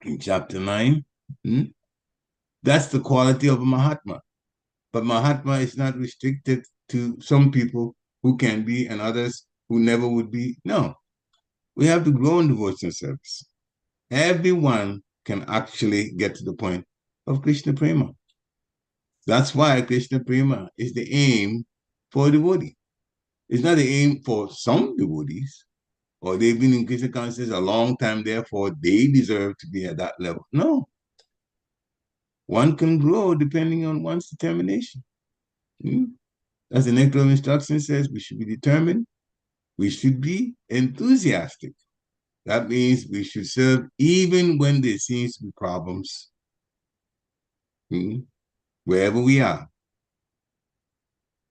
in chapter 9. That's the quality of a Mahatma. But Mahatma is not restricted to some people who can be and others who never would be. No, we have to grow in devotional service. Everyone can actually get to the point of Krishna Prema. That's why Krishna Prema is the aim for a devotee. It's not the aim for some devotees, or they've been in Krishna consciousness a long time, therefore they deserve to be at that level. No. One can grow depending on one's determination. As the Nectar of Instruction says, we should be determined. We should be enthusiastic. That means we should serve even when there seems to be problems. Wherever we are.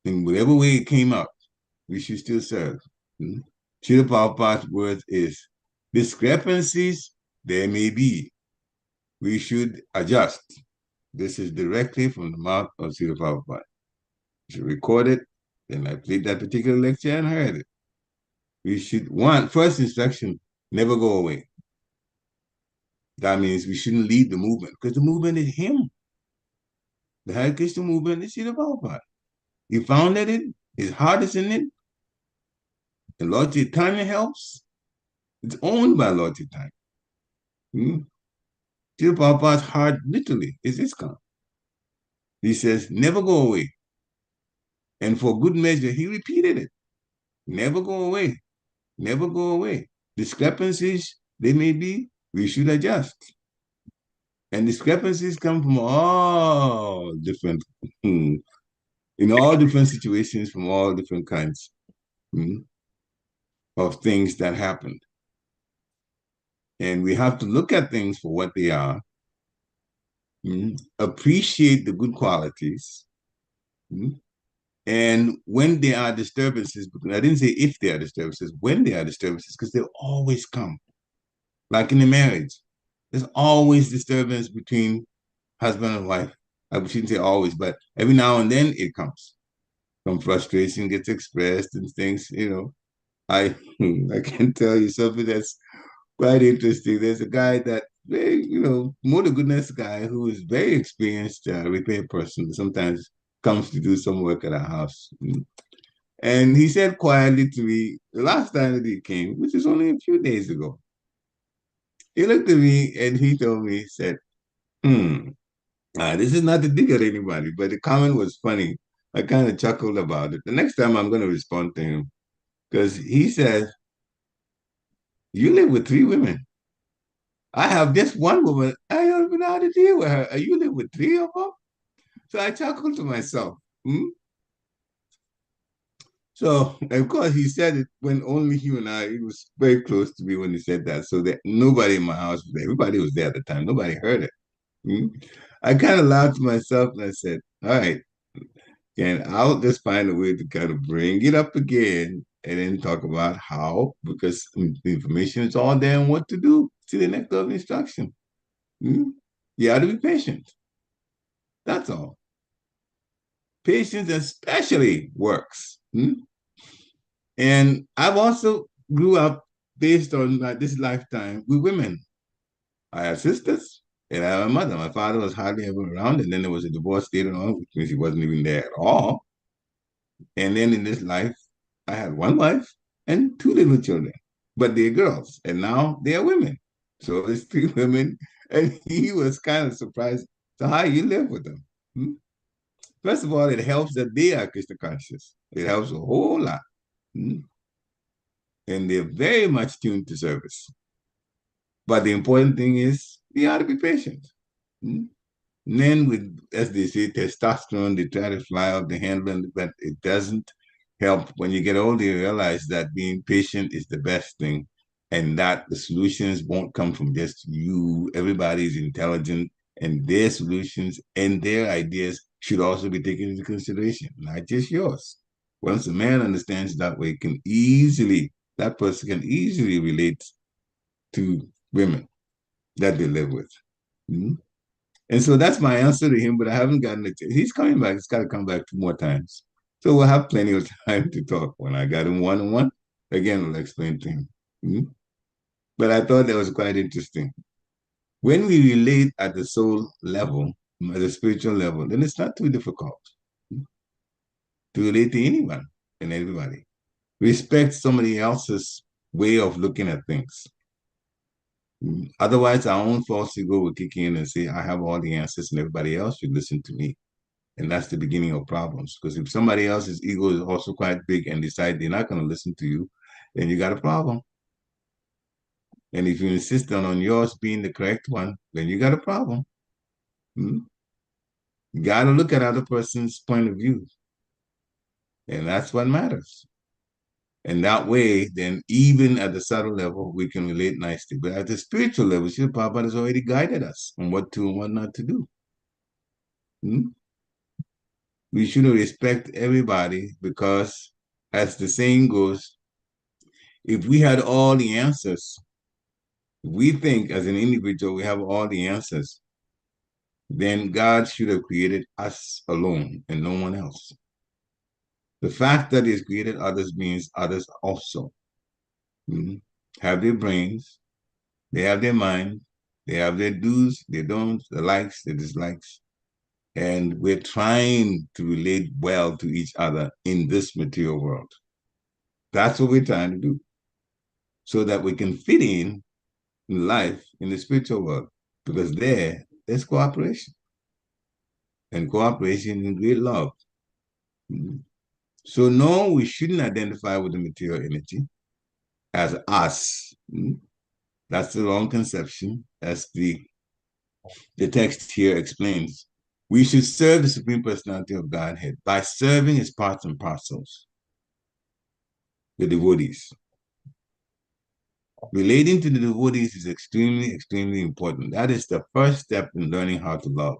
In whatever way it came out, we should still serve. Srila Prabhupada's words is, discrepancies there may be. We should adjust. This is directly from the mouth of Srila Prabhupada. You should record it, and I played that particular lecture and heard it. We should, first instruction, never go away. That means we shouldn't lead the movement, because the movement is him. The Hare Krishna movement is Srila Prabhupada. He founded it, his heart is in it, and Lord Chaitanya helps. It's owned by Lord Chaitanya. Srila Prabhupada's heart literally is ISKCON. He says, never go away. And for good measure, he repeated it. Never go away. Never go away. Discrepancies, they may be, we should adjust. And discrepancies come from all different, in all different situations, from all different kinds of things that happened. And we have to look at things for what they are, appreciate the good qualities, and when there are disturbances, because I didn't say if there are disturbances, when there are disturbances, because they'll always come. Like in a marriage, there's always disturbance between husband and wife. I shouldn't say always, but every now and then it comes. Some frustration gets expressed and things, I I can tell you something that's quite interesting. There's a guy that very, more the goodness guy who is very experienced repair person. Sometimes comes to do some work at our house. And he said quietly to me, the last time that he came, which is only a few days ago, he looked at me and he told me, he said, this is not to dig at anybody, but the comment was funny. I kind of chuckled about it. The next time I'm going to respond to him because he said, you live with 3 women. I have just one woman. I don't even know how to deal with her. You live with 3 of them? So I chuckled to myself. So, of course, he said it when only he and I, he was very close to me when he said that. So that nobody in my house was there. Everybody was there at the time. Nobody heard it. I kind of laughed to myself and I said, all right, and I'll just find a way to kind of bring it up again and then talk about how, because the information is all there and what to do. See the next level instruction. You have to be patient. That's all. Patience especially works. And I've also grew up based on this lifetime with women. I have sisters and I have a mother. My father was hardly ever around, and then there was a divorce later on, which means he wasn't even there at all. And then in this life, I had one wife and 2 little children, but they're girls, and now they are women. So it's 3 women, and he was kind of surprised. So how you live with them? First of all, it helps that they are Krishna conscious. It helps a whole lot. And they're very much tuned to service. But the important thing is you have to be patient. And then with, as they say, testosterone, they try to fly off the handle, but it doesn't help. When you get older, you realize that being patient is the best thing and that the solutions won't come from just you. Everybody is intelligent and their solutions and their ideas should also be taken into consideration, not just yours. Once a man understands that way, that person can easily relate to women that they live with. And so that's my answer to him, but I haven't gotten it. He's coming back. He's got to come back 2 more times. So we'll have plenty of time to talk. When I got him one-on-one, again, I'll explain to him. But I thought that was quite interesting. When we relate at the soul level, at the spiritual level, then it's not too difficult to relate to anyone and everybody. Respect somebody else's way of looking at things. Otherwise, our own false ego will kick in and say, I have all the answers and everybody else should listen to me. And that's the beginning of problems. Because if somebody else's ego is also quite big and decide they're not going to listen to you, then you got a problem. And if you insist on yours being the correct one, then you got a problem. You got to look at other person's point of view. And that's what matters. And that way, then even at the subtle level, we can relate nicely. But at the spiritual level, Srila Prabhupada has already guided us on what to and what not to do. We should respect everybody because, as the saying goes, if we had all the answers, we think as an individual we have all the answers, then God should have created us alone and no one else. The fact that He's created others means others also have their brains, they have their mind, they have their do's, their don'ts, the likes, the dislikes. And we're trying to relate well to each other in this material world. That's what we're trying to do, so that we can fit in life in the spiritual world, because there's cooperation. And cooperation in great love. So no, we shouldn't identify with the material energy as us. That's the wrong conception. That's the The text here explains, we should serve the Supreme Personality of Godhead by serving his parts and parcels, the devotees. Relating to the devotees is extremely, extremely important. That is the first step in learning how to love.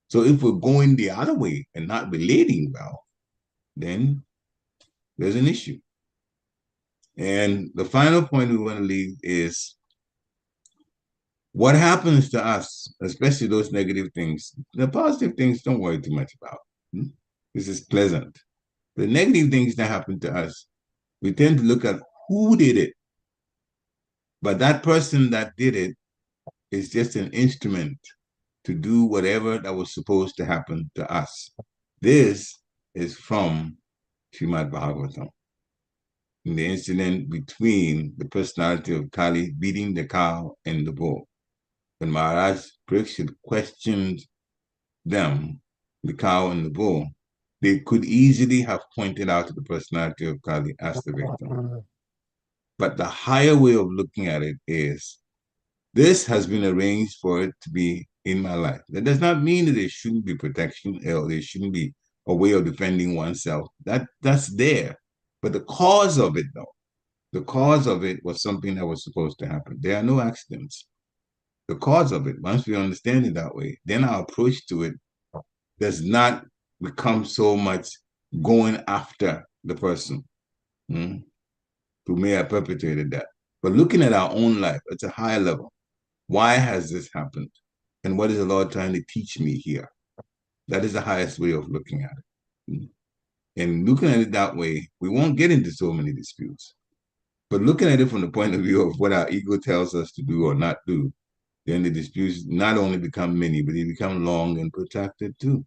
So if we're going the other way and not relating well, then there's an issue. And the final point we want to leave is what happens to us, especially those negative things. The positive things, don't worry too much about. This is pleasant. The negative things that happen to us, we tend to look at who did it. But that person that did it is just an instrument to do whatever that was supposed to happen to us. This is from Srimad Bhagavatam. In the incident between the personality of Kali beating the cow and the bull. When Maharaj Pariksit questioned them, the cow and the bull, they could easily have pointed out to the personality of Kali as the victim. But the higher way of looking at it is, this has been arranged for it to be in my life. That does not mean that there shouldn't be protection or there shouldn't be a way of defending oneself. That's there. But the cause of it, though, the cause of it was something that was supposed to happen. There are no accidents. The cause of it, once we understand it that way, then our approach to it does not become so much going after the person who may have perpetrated that. But looking at our own life at a higher level, why has this happened? And what is the Lord trying to teach me here? That is the highest way of looking at it. And looking at it that way, we won't get into so many disputes. But looking at it from the point of view of what our ego tells us to do or not do, then the disputes not only become many, but they become long and protracted too.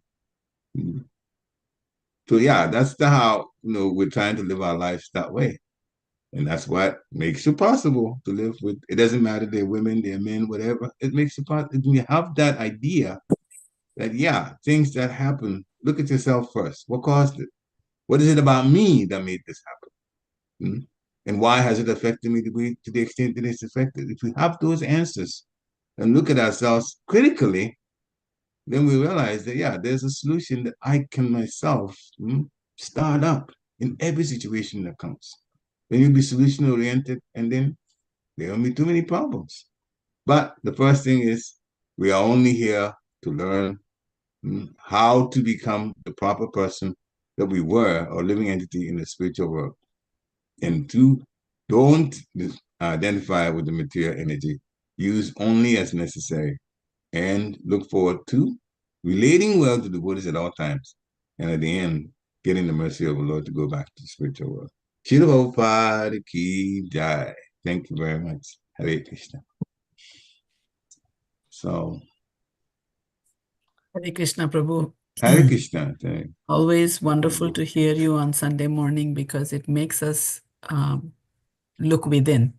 So yeah, that's how we're trying to live our lives that way. And that's what makes it possible to live with. It doesn't matter, they're women, they're men, whatever. It makes it possible. You have that idea that, yeah, things that happen, look at yourself first. What caused it? What is it about me that made this happen? And why has it affected me to the extent that it's affected? If we have those answers and look at ourselves critically, then we realize that, yeah, there's a solution that I can myself start up in every situation that comes. Then you'll be solution oriented, and then there won't be too many problems. But the first thing is, we are only here to learn how to become the proper person that we were, or living entity in the spiritual world. And don't identify with the material energy. Use only as necessary. And look forward to relating well to the Buddhists at all times. And at the end, getting the mercy of the Lord to go back to the spiritual world. Shila Prabhupada Ki Jai. Thank you very much. Hare Krishna. So, Hare Krishna, Prabhu. Hare Krishna. Always wonderful to hear you on Sunday morning, because it makes us look within,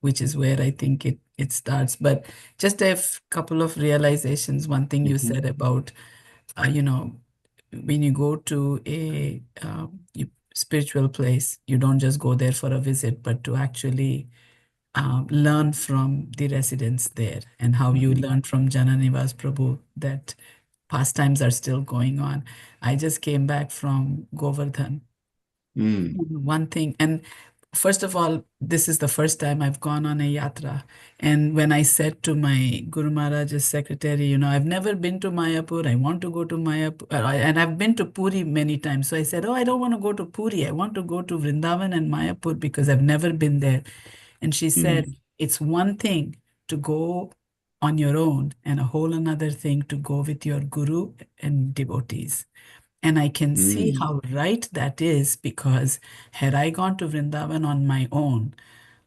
which is where I think it starts. But just a couple of realizations. One thing you said about, when you go to a spiritual place, you don't just go there for a visit, but to actually learn from the residents there, and how you learned from Jananivas Prabhu that pastimes are still going on. I just came back from Govardhan. One thing, and first of all, this is the first time I've gone on a yatra. And when I said to my Guru Maharaj's secretary, I've never been to Mayapur, I want to go to Mayapur, and I've been to Puri many times. So I said, I don't want to go to Puri, I want to go to Vrindavan and Mayapur because I've never been there. And she said, it's one thing to go on your own and a whole another thing to go with your guru and devotees. And I can see how right that is, because had I gone to Vrindavan on my own,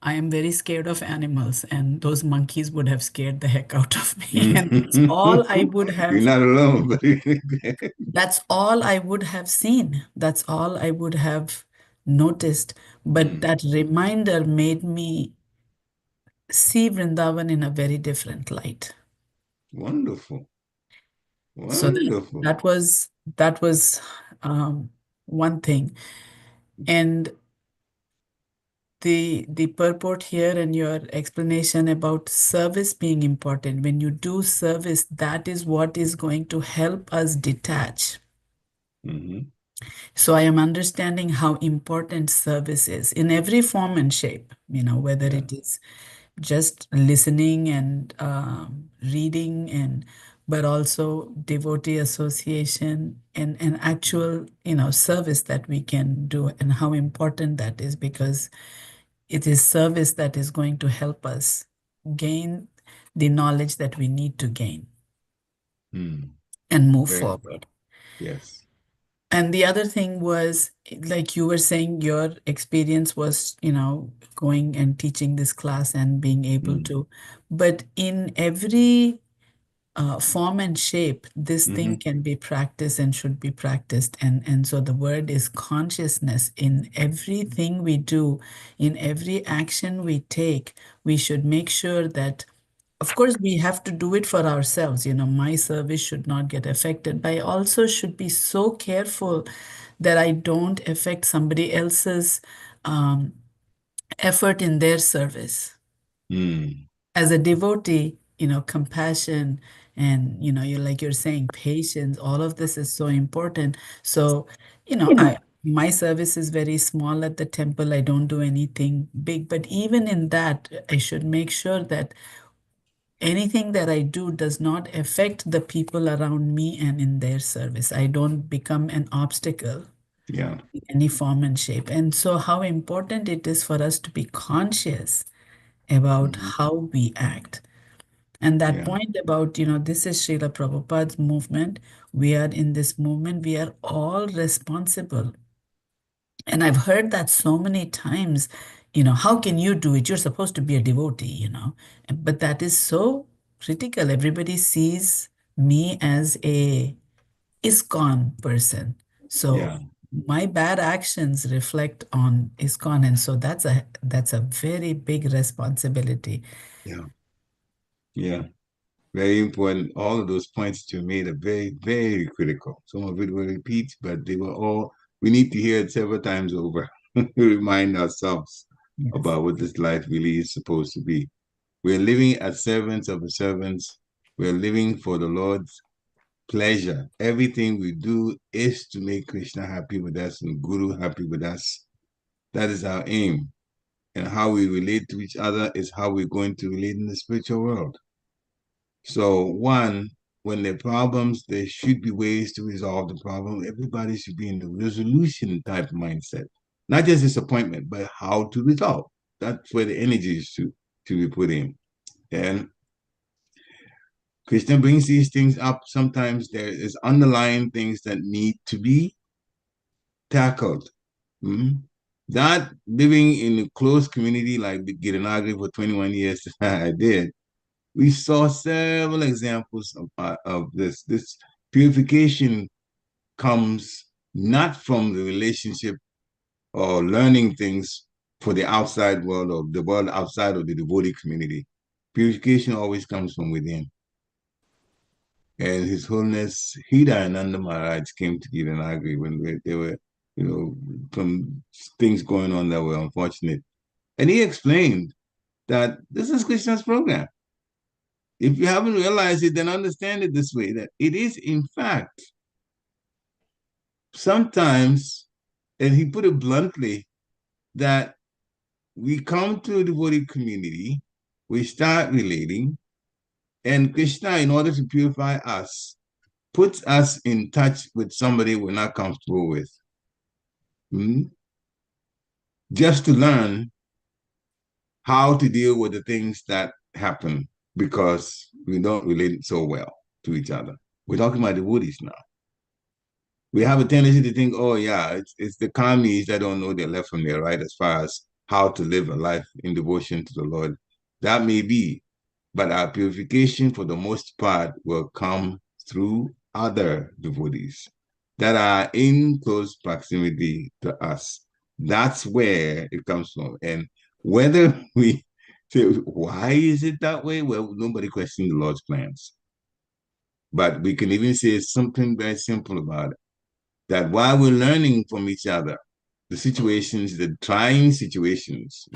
I am very scared of animals, and those monkeys would have scared the heck out of me. And that's all I would have. You're not alone. That's all I would have seen. That's all I would have noticed. But that reminder made me see Vrindavan in a very different light. Wonderful. So that was one thing. And the purport here and your explanation about service being important. When you do service, that is what is going to help us detach. So I am understanding how important service is in every form and shape, whether it is just listening and reading, but also devotee association and actual service that we can do, and how important that is, because it is service that is going to help us gain the knowledge that we need to gain and move forward. Yes. And the other thing was, like you were saying, your experience was, going and teaching this class and being able to, but in every form and shape, this thing can be practiced and should be practiced. And so the word is consciousness. In everything we do, in every action we take, we should make sure that, of course, we have to do it for ourselves. My service should not get affected, but I also should be so careful that I don't affect somebody else's effort in their service. As a devotee, compassion and, you're saying, patience, all of this is so important. So, my service is very small at the temple. I don't do anything big, but even in that, I should make sure that anything that I do does not affect the people around me and in their service. I don't become an obstacle in any form and shape. And so how important it is for us to be conscious about how we act. And that point about, this is Srila Prabhupada's movement. We are in this movement. We are all responsible. And I've heard that so many times, how can you do it? You're supposed to be a devotee, But that is so critical. Everybody sees me as a ISKCON person. So my bad actions reflect on ISKCON. And so that's a very big responsibility. Yeah. Very important. All of those points you made are very, very critical. Some of it will repeat, but they were all, we need to hear it several times over to remind ourselves about what this life really is supposed to be. We're living as servants of the servants. We're living for the Lord's pleasure. Everything we do is to make Krishna happy with us and Guru happy with us. That is our aim. And how we relate to each other is how we're going to relate in the spiritual world. So, one, when there are problems, there should be ways to resolve the problem. Everybody should be in the resolution type mindset, not just disappointment, but how to resolve. That's where the energy is to be put in. And Krishna brings these things up. Sometimes there is underlying things that need to be tackled. That living in a close community like Giranagri for 21 years I did, we saw several examples of this. This purification comes not from the relationship or learning things for the outside world or the world outside of the devotee community. Purification always comes from within. And His Holiness Hridayananda Maharaj came to Giranagri when there were, some things going on that were unfortunate. And he explained that this is Krishna's program. If you haven't realized it, then understand it this way, that it is, in fact, sometimes, and he put it bluntly, that we come to a devotee community, we start relating, and Krishna, in order to purify us, puts us in touch with somebody we're not comfortable with. Just to learn how to deal with the things that happen because we don't relate so well to each other. We're talking about devotees now. We have a tendency to think, oh yeah, it's the commies that don't know their left from their right as far as how to live a life in devotion to the Lord. That may be, but our purification for the most part will come through other devotees that are in close proximity to us. That's where it comes from. And whether we say, why is it that way? Well, nobody questions the Lord's plans. But we can even say something very simple about it, that while we're learning from each other, the situations, the trying situations,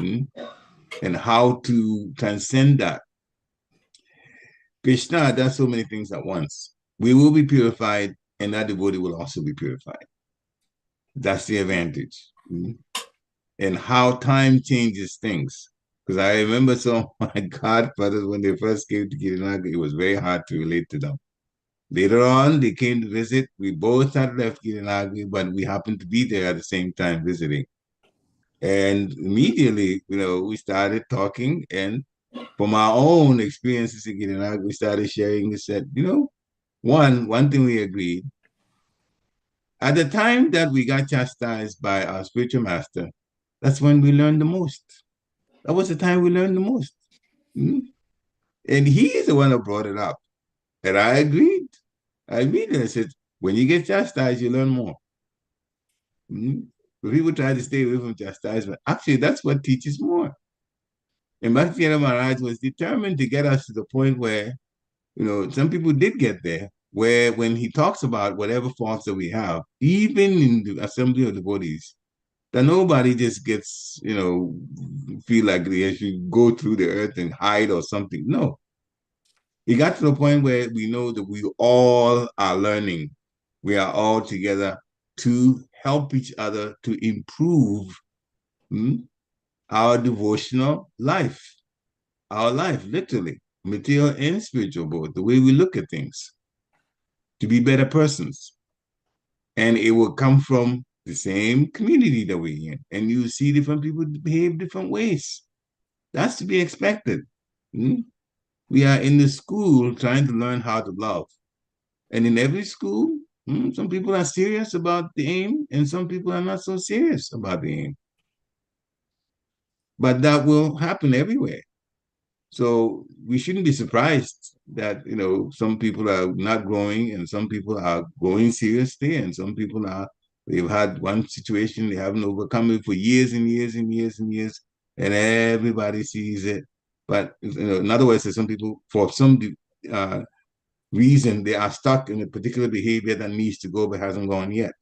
and how to transcend that. Krishna does so many things at once. We will be purified, and that devotee will also be purified. That's the advantage. And how time changes things. Because I remember some of my godfathers, when they first came to Girinaga, it was very hard to relate to them. Later on, they came to visit. We both had left Girinaga, but we happened to be there at the same time visiting. And immediately, we started talking. And from our own experiences in Girinaga, we started sharing. We said, one thing we agreed. At the time that we got chastised by our spiritual master, that's when we learned the most. That was the time we learned the most. And he is the one that brought it up. And I agreed. And I said, when you get chastised, you learn more. But people try to stay away from chastisement. Actually, that's what teaches more. And Bhakti Maharaj was determined to get us to the point where, some people did get there, where when he talks about whatever faults that we have, even in the assembly of devotees, that nobody just gets, feel like they should go through the earth and hide or something. No. It got to the point where we know that we all are learning. We are all together to help each other to improve our devotional life. Our life, literally, material and spiritual, both, the way we look at things, to be better persons. And it will come from the same community that we're in. And you see different people behave different ways. That's to be expected. We are in the school trying to learn how to love. And in every school, some people are serious about the aim, and some people are not so serious about the aim. But that will happen everywhere. So we shouldn't be surprised that, some people are not growing and some people are growing seriously, and some people they've had one situation, they haven't overcome it for years and years and years and years, and everybody sees it. But, in other words, some people, for some reason, they are stuck in a particular behavior that needs to go but hasn't gone yet.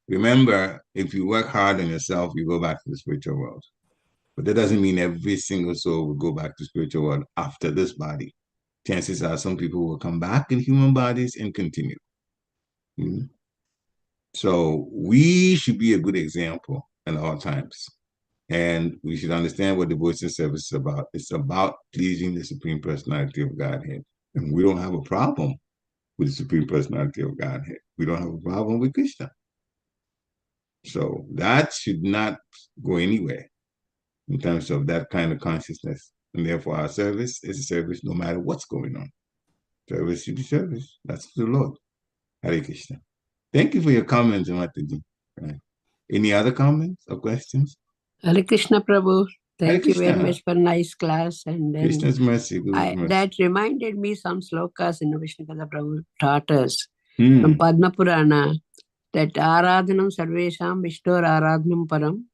Remember, if you work hard on yourself, you go back to the spiritual world. But that doesn't mean every single soul will go back to spiritual world after this body. Chances are some people will come back in human bodies and continue. So we should be a good example at all times. And we should understand what devotion service is about. It's about pleasing the Supreme Personality of Godhead. And we don't have a problem with the Supreme Personality of Godhead. We don't have a problem with Krishna. So that should not go anywhere in terms of that kind of consciousness. And therefore, our service is a service no matter what's going on. Service should be service. That's the Lord. Hare Krishna. Thank you for your comments, Mataji. Right. Any other comments or questions? Hare Krishna Prabhu. Thank you very Krishna. much for nice class. And then Krishna's mercy, Guru's mercy. that reminded me some slokas in Vishnu Kada Prabhu taught us Hmm. from Padma Purana, that Aradhanam Sarvesham Vishtor Aradhanam Param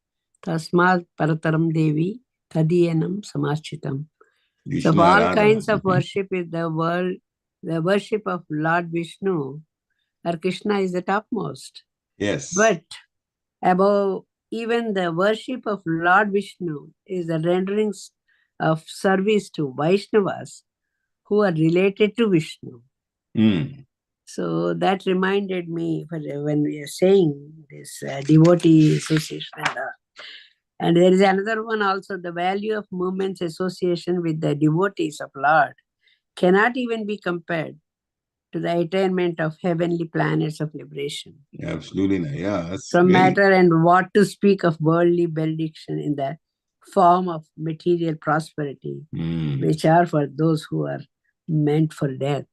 Tasmat Parataram Devi Tadiyanam Samarchitam. So Vishnu of all Aradhana. kinds of worship is the worship of Lord Vishnu or Krishna is the topmost. Yes. But above even the worship of Lord Vishnu is the renderings of service to Vaishnavas who are related to Vishnu. So that reminded me when we are saying this devotee association. And there is another one also, the value of movement's association with the devotees of Lord cannot even be compared to the attainment of heavenly planets of liberation. Absolutely not. Yeah, that's From great. matter, and what to speak of worldly benediction in the form of material prosperity, which are for those who are meant for death.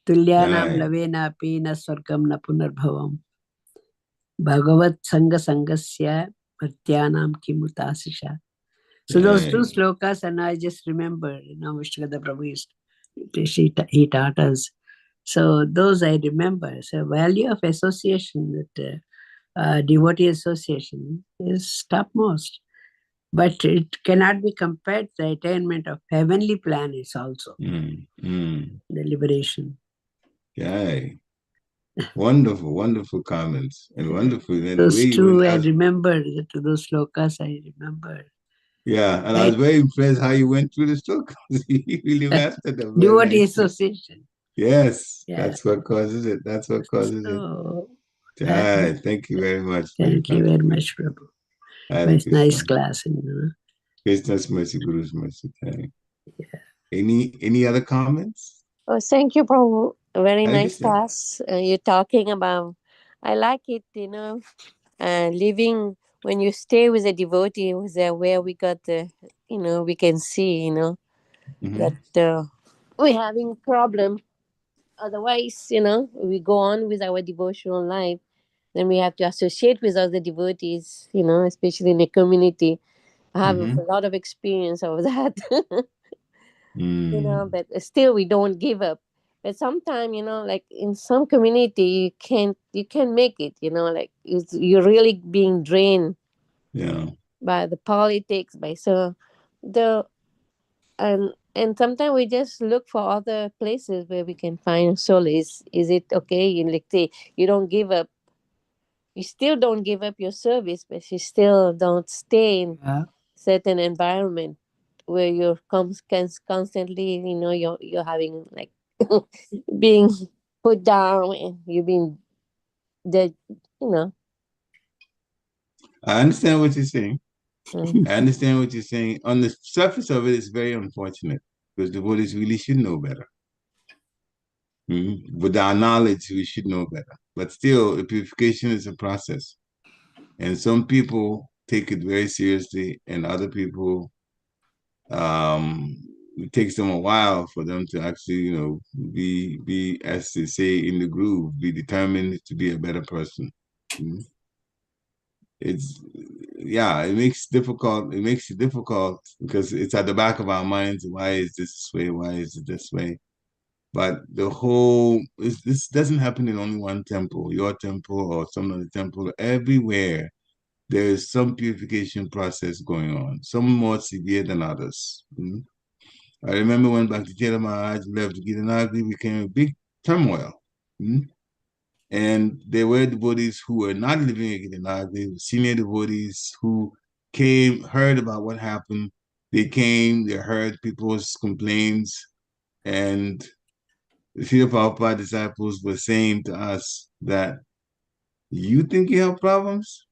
Tulyanam lavena apina swargam na punarbhavam. Bhagavat sanga sangasya bhaktyanam kimutasisha. So those two slokas, and I just remember, Vishnu Prabhu he taught us. So those I remember. So value of association with devotee association is topmost. But it cannot be compared to the attainment of heavenly planets also. The liberation. Okay. Wonderful, wonderful comments and wonderful. And the way Those you two went, I remembered, those slokas I remembered. yeah, and I was very impressed how you went through the slokas. You really mastered them very Devotee nicely. association. Yes, Yeah. that's what causes it. That's what causes So, it. Right. Thank you very much. Thank you very much, Prabhu. It's nice class. Krishna's mercy, Guru's mercy. Yeah. Any other comments? Oh, thank you, Prabhu. Very Hare nice Krishna. class. You're talking about. I like it, living when you stay with a devotee, was where we got the, we can see, that we're having problem. Otherwise, we go on with our devotional life. Then we have to associate with other devotees, especially in the community. I have a lot of experience of that. But still we don't give up. But sometimes, like in some community, you can't make it, like you're really being drained by the politics, by so the and sometimes we just look for other places where we can find solace. Is it okay? Like say you don't give up, you still don't give up your service, but you still don't stay in certain environment where you're constantly, you're having like being put down and you're being dead, I understand what you're saying. I understand what you're saying. On the surface of it, it's very unfortunate because devotees really should know better. With our knowledge, we should know better. But still, purification is a process. And some people take it very seriously, and other people, it takes them a while for them to actually, be, as they say in the groove, be determined to be a better person. It makes it difficult because it's at the back of our minds. Why is this way? Why is it this way? But this doesn't happen in only one temple, your temple or some other temple. Everywhere there is some purification process going on, some more severe than others. I remember when Bhakti Maharaj left Gitanagari, became a big turmoil. And there were devotees who were not living in Gitanagari, senior devotees who came, heard about what happened. They came, they heard people's complaints, and the Srila Prabhupada disciples were saying to us that, you think you have problems?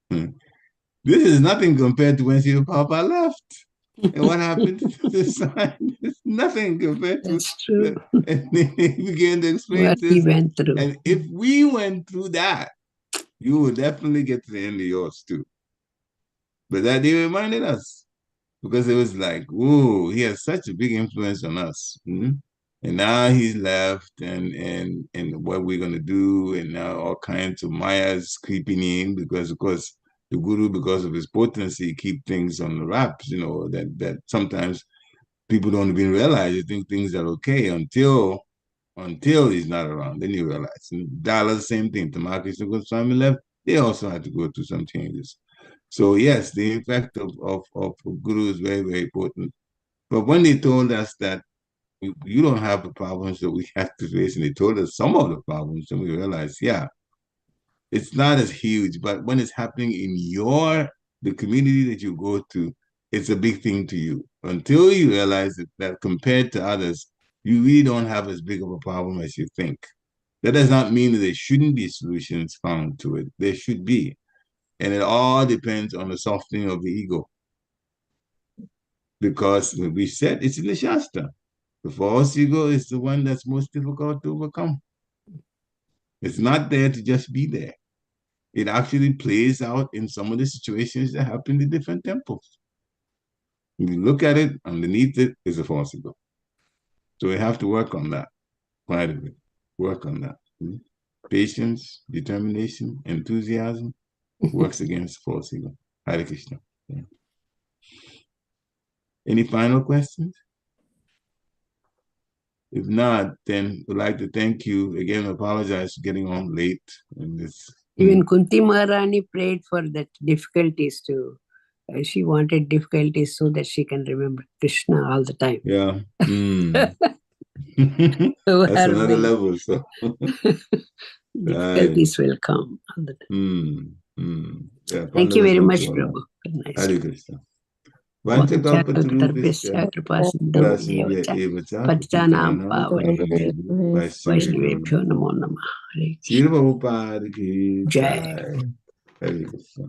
This is nothing compared to when Srila Prabhupada left. And what happened to the sign? It's nothing compared to. That's true. And they began to explain what this. he went through. And if we went through that, you will definitely get to the end of yours too. But that they reminded us, because it was like, whoa, he has such a big influence on us. And now he's left, and what we're gonna do, and now all kinds of Mayas creeping in, because of course the Guru, because of his potency, keep things on the wraps, that sometimes people don't even realize. You think things are okay until he's not around. Then you realize. And Dala, the same thing. Tamakis Goswami left, they also had to go through some changes. So yes, the effect of Guru is very, very important. But when they told us that you don't have the problems that we have to face, and they told us some of the problems, and we realized, yeah, it's not as huge, but when it's happening in the community that you go to, it's a big thing to you. Until you realize that compared to others, you really don't have as big of a problem as you think. That does not mean that there shouldn't be solutions found to it. There should be. And it all depends on the softening of the ego. Because we said it's in the Shastra. The false ego is the one that's most difficult to overcome. It's not there to just be there. It actually plays out in some of the situations that happen in different temples. When you look at it, underneath it is a false ego. So we have to work on that quite a bit. Work on that. Patience, determination, enthusiasm works against false ego. Hare Krishna. Yeah. Any final questions? If not, then we'd like to thank you again. Apologize for getting on late in this. Even Kunti Maharani prayed for that difficulties too. She wanted difficulties so that she can remember Krishna all the time. Yeah. That's another level. So difficulties will come. Yeah, Thank you very much, Prabhu. Nice. Hare Krishna. Vanchakalpatarubhyascha kripasindhubhyo evacha Patitanam patitanam Vaishnavebhyo namo namah. Shri Prabhupada ki Jai. jai. Hare Krishna.